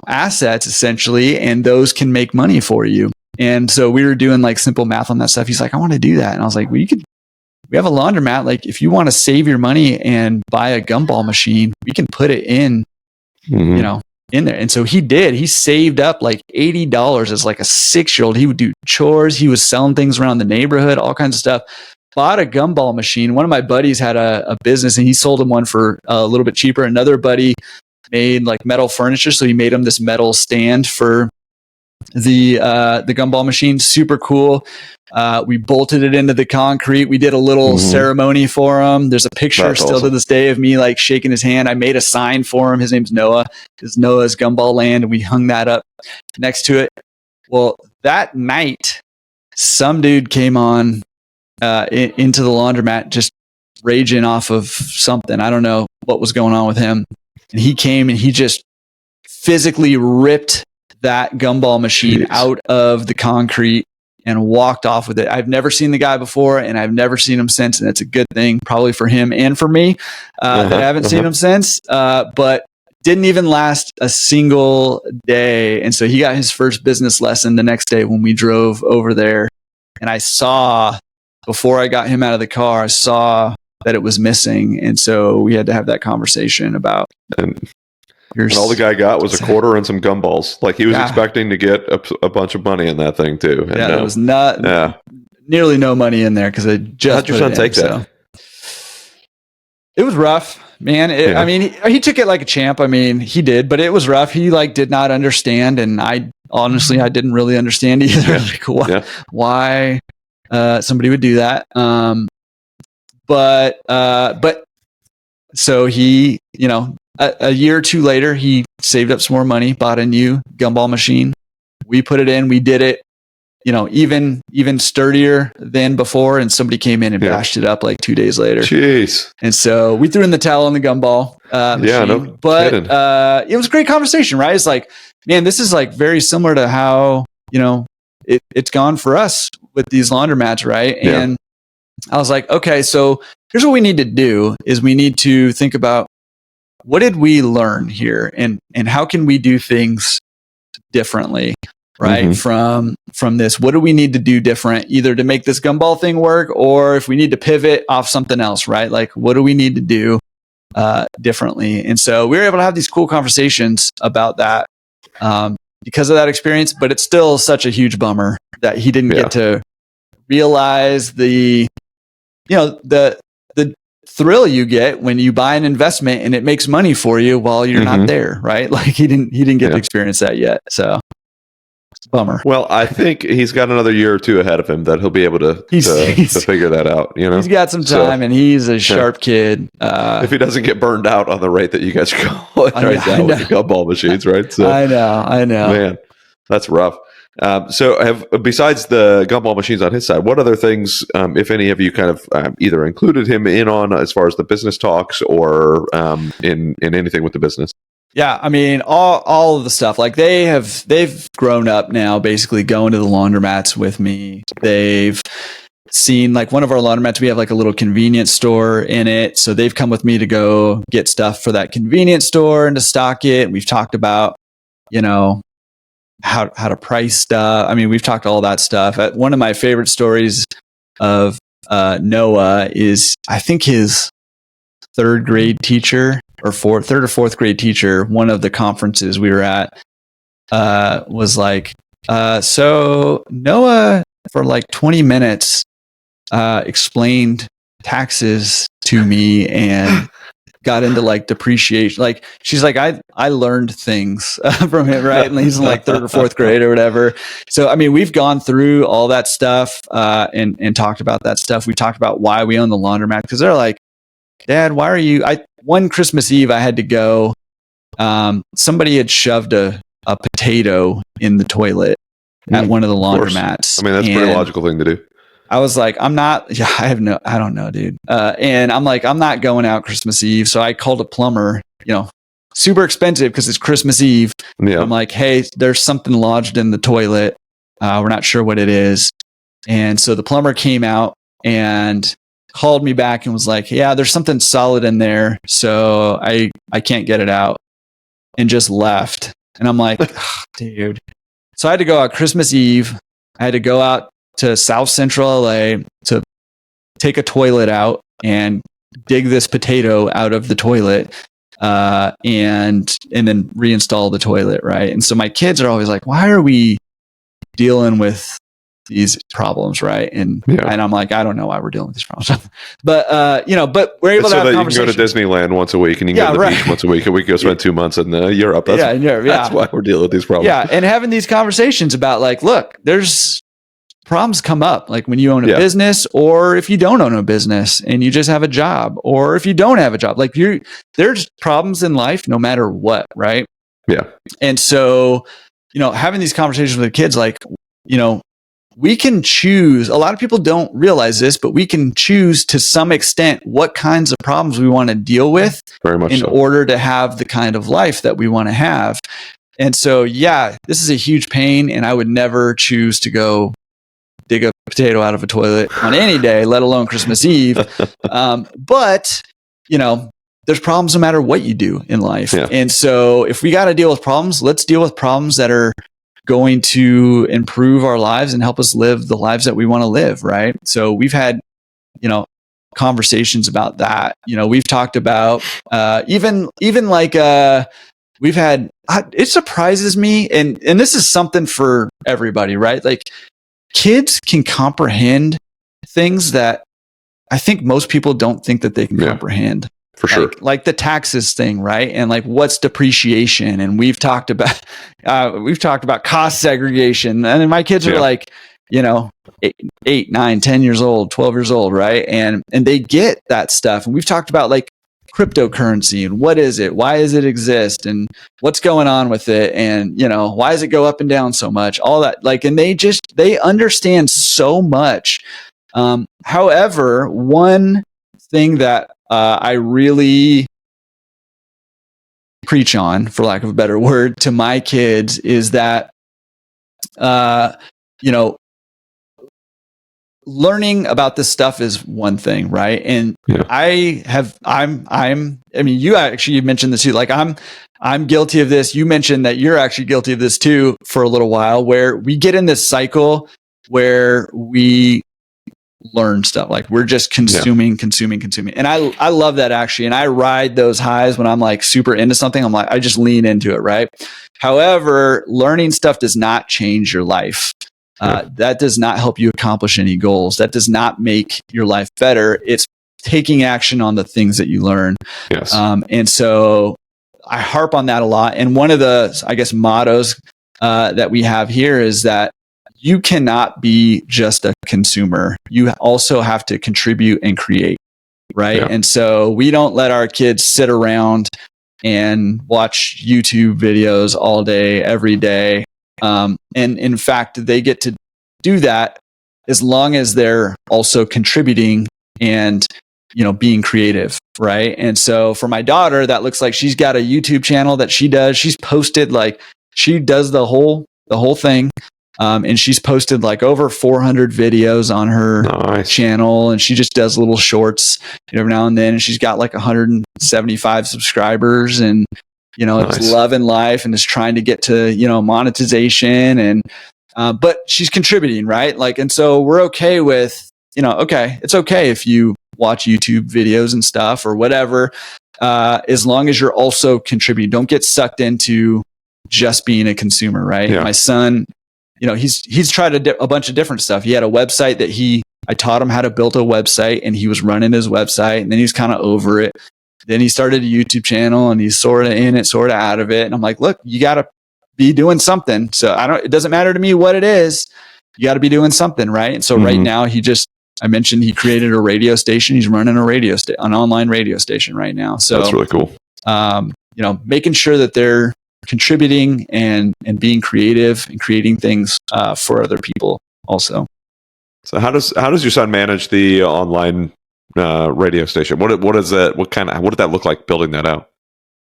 assets essentially, and those can make money for you. And so we were doing like simple math on that stuff. He's like, I want to do that. And I was like, well, we have a laundromat. Like if you want to save your money and buy a gumball machine, we can put it in, in there. And so he did. He saved up like $80 as like a 6-year-old. He would do chores. He was selling things around the neighborhood, all kinds of stuff. Bought a gumball machine. One of my buddies had a business and he sold him one for a little bit cheaper. Another buddy made like metal furniture. So he made him this metal stand for the gumball machine. Super cool. We bolted it into the concrete. We did a little ceremony for him. There's a picture That's still awesome. to this day of me like shaking his hand. I made a sign for him. His name's Noah. It's Noah's Gumball Land. And we hung that up next to it. Well, that night, some dude came on into the laundromat just raging off of something. I don't know what was going on with him. And he came and he just physically ripped that gumball machine out of the concrete and walked off with it. I've never seen the guy before and I've never seen him since. And it's a good thing probably for him and for me that I haven't seen him since. But didn't even last a single day. And so he got his first business lesson the next day when we drove over there. And I saw, before I got him out of the car, I saw that it was missing. And so we had to have that conversation about. And all the guy got was a quarter and some gumballs. Like he was expecting to get a bunch of money in that thing too. And there was nearly no money in there because I just how'd your son take that? It was rough, man. I mean, he took it like a champ. I mean, he did, but it was rough. He like did not understand, and I didn't really understand either. Like why somebody would do that. But so he, a year or two later, he saved up some more money, bought a new gumball machine. We put it in, we did it, even sturdier than before. And somebody came in and bashed it up like 2 days later. Jeez. And so we threw in the towel on the gumball machine. It was a great conversation, right? It's like, man, this is like very similar to how, it's gone for us with these laundromats, right? Yeah. And I was like, okay, so here's what we need to do is we need to think about what did we learn here and how can we do things differently, right? From this, what do we need to do different either to make this gumball thing work or if we need to pivot off something else, right? Like what do we need to do differently? And so we were able to have these cool conversations about that because of that experience, but it's still such a huge bummer that he didn't get to realize the thrill you get when you buy an investment and it makes money for you while you're not there, right? Like he didn't get to experience that yet. So bummer. Well, I think he's got another year or two ahead of him that he'll be able to figure that out. He's got some time and he's a sharp kid. If he doesn't get burned out on the rate that you guys are going right now with the gumball machines, right? So I know. Man, that's rough. So besides the gumball machines on his side, what other things, if any, have you kind of either included him in on as far as the business talks or in anything with the business? Yeah, I mean, all of the stuff. Like they've grown up now, basically going to the laundromats with me. They've seen like one of our laundromats. We have like a little convenience store in it, so they've come with me to go get stuff for that convenience store and to stock it. And we've talked about, how to price stuff. I mean, we've talked all that stuff. One of my favorite stories of Noah is, I think his third grade teacher or third or fourth grade teacher, one of the conferences we were at, was like, so Noah for like 20 minutes explained taxes to me and got into like depreciation. Like she's like, I learned things from him, right? And he's in like third or fourth grade or whatever. So, I mean, we've gone through all that stuff and talked about that stuff. We talked about why we own the laundromat because they're like, Dad, why are you? One Christmas Eve, I had to go. Somebody had shoved a potato in the toilet at one of the laundromats. I mean, that's a pretty logical thing to do. I was like, I don't know, dude. And I'm like, I'm not going out Christmas Eve. So I called a plumber, super expensive because it's Christmas Eve. Yeah. I'm like, hey, there's something lodged in the toilet. We're not sure what it is. And so the plumber came out and called me back and was like, yeah, there's something solid in there. So I can't get it out, and just left. And I'm like, oh, dude. So I had to go out Christmas Eve. I had to go out to South Central LA to take a toilet out and dig this potato out of the toilet, and then reinstall the toilet. Right. And so my kids are always like, why are we dealing with these problems? Right. And I'm like, I don't know why we're dealing with these problems. But, but we're able to have conversations. You can go to Disneyland once a week and you can go to the beach once a week, and we can go spend 2 months in Europe. That's why we're dealing with these problems. Yeah. And having these conversations about like, look, there's problems come up like when you own a business, or if you don't own a business and you just have a job, or if you don't have a job, like there's problems in life no matter what. Right. Yeah. And so, having these conversations with the kids, like, we can choose. A lot of people don't realize this, but we can choose to some extent what kinds of problems we want to deal with in order to have the kind of life that we want to have. And so, this is a huge pain, and I would never choose to go dig a potato out of a toilet on any day, let alone Christmas Eve. But, there's problems no matter what you do in life. Yeah. And so if we got to deal with problems, let's deal with problems that are going to improve our lives and help us live the lives that we want to live. Right. So we've had, conversations about that. We've talked about, even like, we've had, it surprises me. And this is something for everybody, right? Like, kids can comprehend things that I think most people don't think that they can comprehend. For sure. Like the taxes thing, right? And like, what's depreciation? And we've talked about cost segregation. And then my kids are like, 8, 9, 10 years old, 12 years old, right? And they get that stuff. And we've talked about like cryptocurrency and what is it? Why does it exist? And what's going on with it? And, why does it go up and down so much? All that, like, and they understand so much. However, one thing that I really preach on, for lack of a better word, to my kids is that, learning about this stuff is one thing, right? And you actually mentioned this too. Like I'm guilty of this. You mentioned that you're actually guilty of this too for a little while, where we get in this cycle where we learn stuff. Like we're just consuming. And I love that actually. And I ride those highs when I'm like super into something. I'm like, I just lean into it. Right. However, learning stuff does not change your life. That does not help you accomplish any goals. That does not make your life better. It's taking action on the things that you learn. Yes. And so I harp on that a lot. And one of the, I guess, mottos that we have here is that you cannot be just a consumer. You also have to contribute and create, right? Yeah. And so we don't let our kids sit around and watch YouTube videos all day, every day. And in fact, they get to do that as long as they're also contributing and, being creative, right? And so for my daughter, that looks like she's got a YouTube channel that she does. She's posted, like, she does the whole thing. And she's posted like over 400 videos on her channel, and she just does little shorts every now and then. And she's got like 175 subscribers, and it's loving life and is trying to get to monetization, and but she's contributing, right? Like, and so we're okay with it's okay if you watch YouTube videos and stuff or whatever, as long as you're also contributing. Don't get sucked into just being a consumer, right? Yeah. My son, he's tried a bunch of different stuff. He had a website that I taught him how to build a website, and he was running his website, and then he was kind of over it. Then he started a YouTube channel, and he's sort of in it, sort of out of it. And I'm like, look, you got to be doing something. So it doesn't matter to me what it is. You got to be doing something, right? And so right now I mentioned he created a radio station. He's running an online radio station right now. So that's really cool. Making sure that they're contributing and being creative and creating things for other people also. So how does your son manage the online radio station? What is that? What did that look like building that out?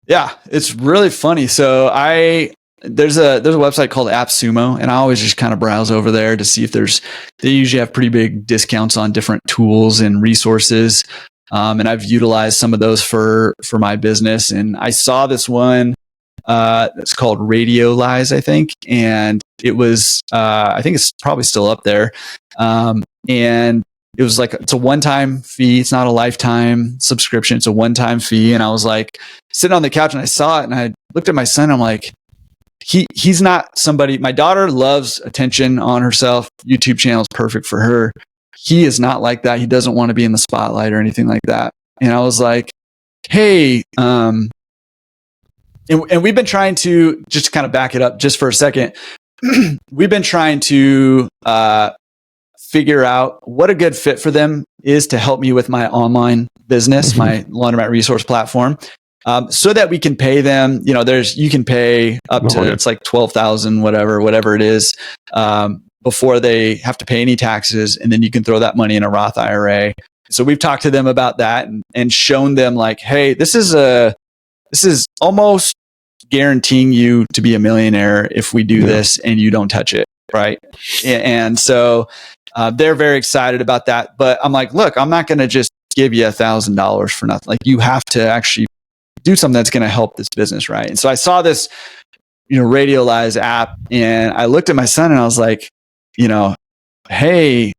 Yeah, it's really funny. So I there's a website called AppSumo, and I always just kind of browse over there to see if they usually have pretty big discounts on different tools and resources. And I've utilized some of those for my business. And I saw this one that's called Radiolize, I think. And it was, I think it's probably still up there. And it was like, it's a one-time fee. It's not a lifetime subscription. It's a one-time fee. And I was like sitting on the couch and I saw it and I looked at my son. I'm like, he's not somebody, my daughter loves attention on herself. YouTube channel is perfect for her. He is not like that. He doesn't want to be in the spotlight or anything like that. And I was like, hey, and we've been trying to just kind of back it up just for a second. We've been trying to figure out what a good fit for them is to help me with my online business, my Laundromat resource platform, so that we can pay them. You know, you can pay up to, it's like 12,000, whatever it is, before they have to pay any taxes. And then you can throw that money in a Roth IRA. So we've talked to them about that and shown them like, hey, this is almost guaranteeing you to be a millionaire if we do this and you don't touch it. Right. And so they're very excited about that. But I'm like, look, I'm not going to just give you $1,000 for nothing. Like, you have to actually do something that's going to help this business. Right. And so I saw this, Radiolize app, and I looked at my son and I was like, hey,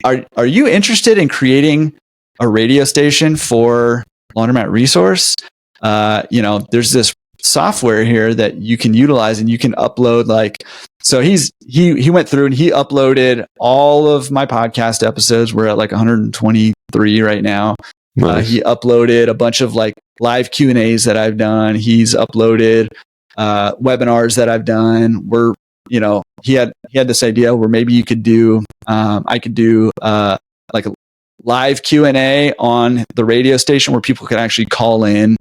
are you interested in creating a radio station for Laundromat Resource? There's this software here that you can utilize and you can upload so he went through and he uploaded all of my podcast episodes. We're at like 123 right now. Nice. He uploaded a bunch of like live Q&As that I've done. He's uploaded webinars that I've done. He had this idea where maybe you could do I could do like a live Q&A on the radio station where people could actually call in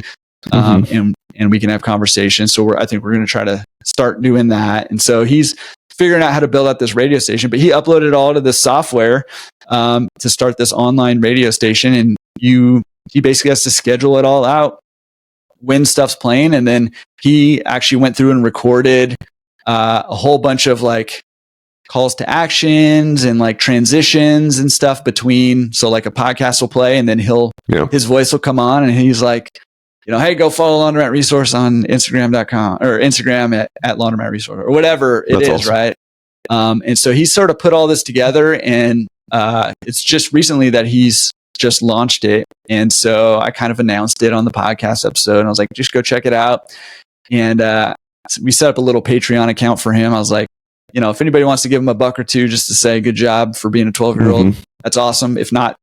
and we can have conversations. So I think we're going to try to start doing that. And so he's figuring out how to build out this radio station, but he uploaded all to this software to start this online radio station. And he basically has to schedule it all out when stuff's playing. And then he actually went through and recorded a whole bunch of like calls to actions and like transitions and stuff between. So like a podcast will play and then his voice will come on and he's like, hey, go follow Laundromat Resource on Instagram.com or Instagram at Laundromat Resource or whatever it is. Awesome. Right. And so he sort of put all this together, and it's just recently that he's just launched it. And so I kind of announced it on the podcast episode, and I was like, just go check it out. And we set up a little Patreon account for him. I was like, if anybody wants to give him $1 or $2 just to say good job for being a 12-year-old, that's awesome. If not,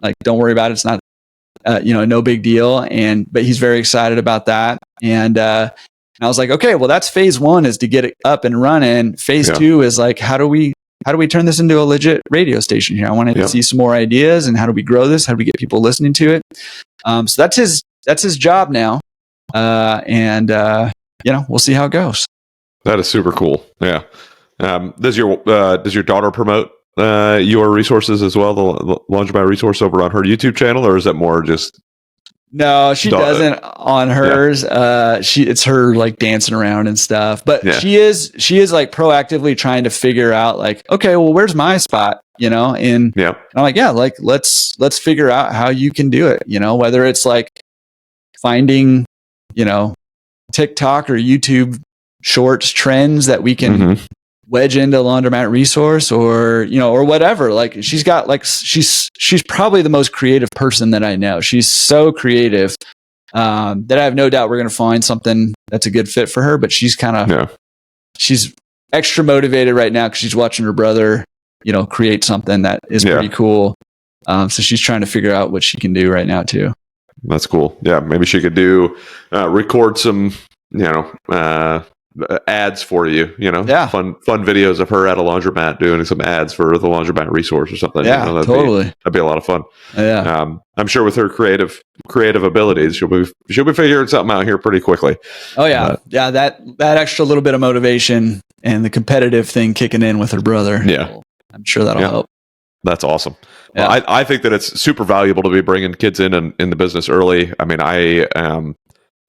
like, don't worry about it. It's not, no big deal. But he's very excited about that. And I was like, okay, well, that's phase 1 is to get it up and running. Phase 2 is like, how do we turn this into a legit radio station here? I wanted to see some more ideas, and how do we grow this? How do we get people listening to it? So that's his job now. We'll see how it goes. That is super cool. Yeah. Does your daughter promote your resources as well, the Laundromat Resource, over on her YouTube channel, or is that more just? No, she doesn't on hers. It's her like dancing around and stuff, but she is like proactively trying to figure out like, okay, well, where's my spot? And I'm like, let's figure out how you can do it. Whether it's like finding, TikTok or YouTube shorts trends that we can wedge into Laundromat Resource, or whatever. Like, she's got like she's probably the most creative person that I know. She's so creative that I have no doubt we're going to find something that's a good fit for her. But she's she's extra motivated right now because she's watching her brother create something that is pretty cool. So she's trying to figure out what she can do right now too. That's cool. Yeah, maybe she could record some ads for you, fun videos of her at a laundromat doing some ads for the Laundromat Resource or something. Yeah, totally. That'd be a lot of fun. Yeah. I'm sure with her creative abilities, she'll be figuring something out here pretty quickly. Oh yeah. That extra little bit of motivation and the competitive thing kicking in with her brother. Yeah. I'm sure that'll help. That's awesome. Yeah. Well, I think that it's super valuable to be bringing kids in the business early. I mean, I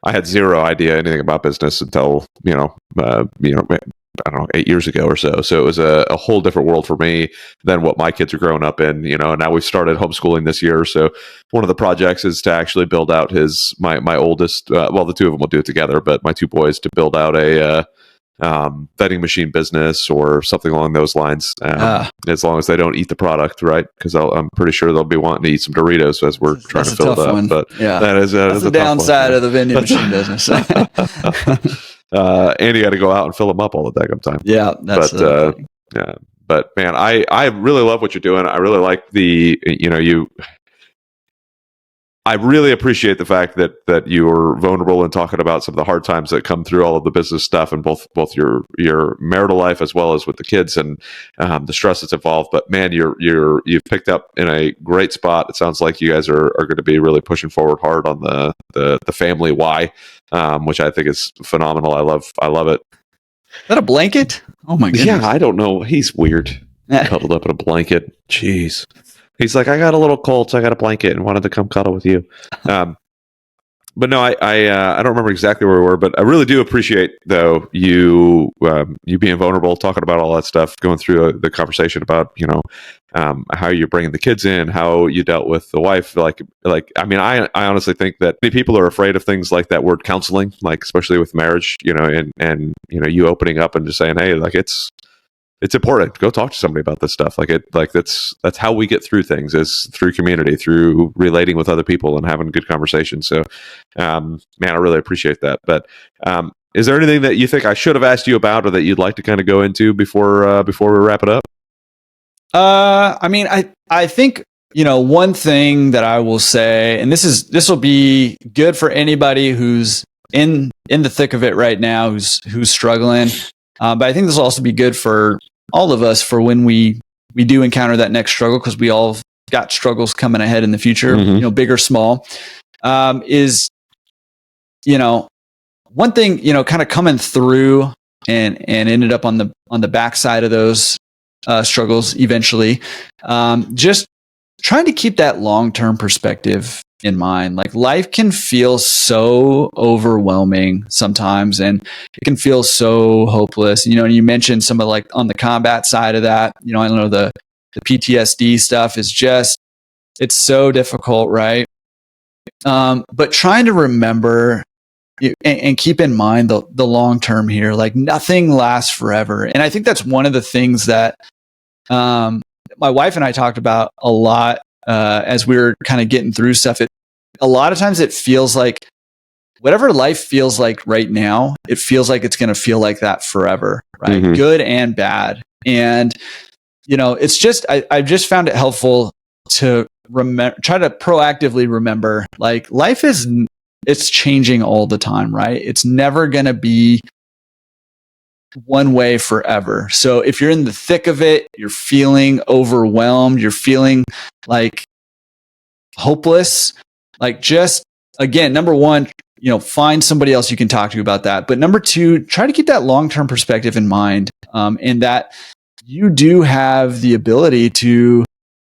I had zero idea anything about business until, I don't know, 8 years ago or so. So it was a whole different world for me than what my kids are growing up in, and now we've started homeschooling this year. So one of the projects is to actually build out my oldest, the two of them will do it together, but my two boys to build out a vending machine business or something along those lines, as long as they don't eat the product, right? Because I'm pretty sure they'll be wanting to eat some Doritos as we're trying to fill it up. One. But yeah, that's the downside of the vending machine business. And you got to go out and fill them up all the daggum time. Yeah, that's yeah. But man, I really love what you're doing. I really like I really appreciate the fact that you are vulnerable and talking about some of the hard times that come through all of the business stuff and both your marital life as well as with the kids and the stress that's involved. But man, you've picked up in a great spot. It sounds like you guys are going to be really pushing forward hard on the family why, which I think is phenomenal. I love it. Is that a blanket? Oh my goodness. Yeah, I don't know. He's weird. Cuddled up in a blanket. Jeez. He's like, I got a little cold, so I got a blanket and wanted to come cuddle with you. But no, I don't remember exactly where we were, but I really do appreciate though you being vulnerable, talking about all that stuff, going through the conversation about how you're bringing the kids in, how you dealt with the wife. I honestly think that many people are afraid of things like that word counseling, like especially with marriage, and you opening up and just saying, hey, like it's important. Go talk to somebody about this stuff. That's how we get through things, is through community, through relating with other people and having good conversations. So, man, I really appreciate that. But is there anything that you think I should have asked you about, or that you'd like to kind of go into before we wrap it up? I think one thing that I will say, and this will be good for anybody who's in the thick of it right now, who's struggling. But I think this will also be good for all of us for when we do encounter that next struggle, because we all got struggles coming ahead in the future, big or small. Is one thing kind of coming through and ended up on the backside of those struggles eventually. Just trying to keep that long-term perspective in mind. Like, life can feel so overwhelming sometimes, and it can feel so hopeless. And you mentioned some of, like, on the combat side of that, I don't know, the PTSD stuff is just, it's so difficult, right? But trying to remember and keep in mind the long term here, like, nothing lasts forever. And I think that's one of the things that my wife and I talked about a lot as we were kind of getting through stuff. A lot of times it feels like whatever life feels like right now, it feels like it's going to feel like that forever, right? Mm-hmm. Good and bad. And, it's just, I've just found it helpful to try to proactively remember, like, life it's changing all the time, right? It's never going to be one way forever. So if you're in the thick of it, you're feeling overwhelmed, you're feeling like hopeless, like, just, again, number one, find somebody else you can talk to about that. But number two, try to keep that long-term perspective in mind, and that you do have the ability to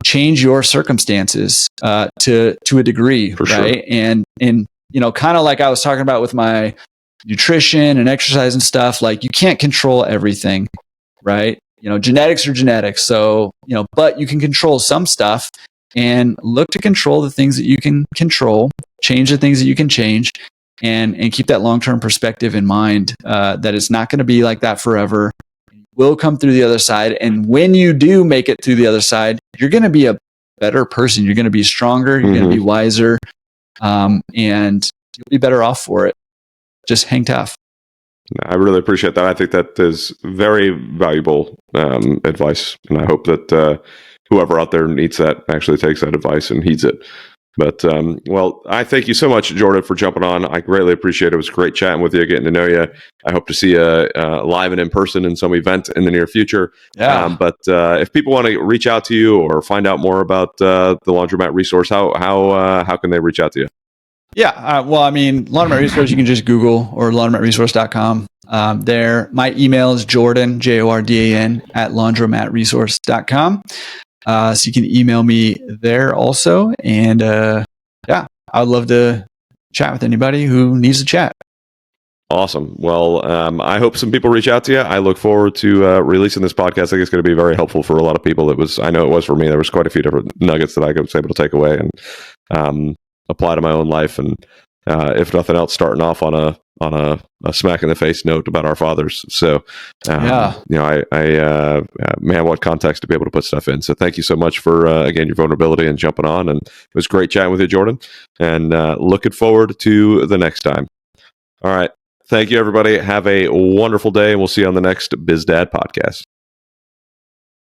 change your circumstances to a degree, for right? Sure. And kind of like I was talking about with my nutrition and exercise and stuff, like, you can't control everything, right? Genetics are genetics. So, but you can control some stuff, and look to control the things that you can control, change the things that you can change, and keep that long-term perspective in mind, that it's not going to be like that forever. We'll come through the other side. And when you do make it through the other side, you're going to be a better person. You're going to be stronger. You're going to be wiser. And you'll be better off for it. Just hang tough. I really appreciate that. I think that is very valuable advice. And I hope that whoever out there needs that actually takes that advice and heeds it. But, well, I thank you so much, Jordan, for jumping on. I greatly appreciate it. It was great chatting with you, getting to know you. I hope to see you live and in person in some event in the near future. Yeah. But if people want to reach out to you or find out more about the Laundromat resource, how can they reach out to you? Yeah. Laundromat resource, you can just Google, or laundromatresource.com. There, my email is Jordan, Jordan, at laundromatresource.com. So you can email me there also. And I'd love to chat with anybody who needs to chat. Awesome. Well, I hope some people reach out to you. I look forward to releasing this podcast. I think it's going to be very helpful for a lot of people. I know it was for me. There was quite a few different nuggets that I was able to take away and apply to my own life. And if nothing else, starting off on a smack in the face note about our fathers. So, man, what context to be able to put stuff in. So thank you so much for, again, your vulnerability and jumping on. And it was great chatting with you, Jordan, and looking forward to the next time. All right. Thank you, everybody. Have a wonderful day, and we'll see you on the next Biz Dad podcast.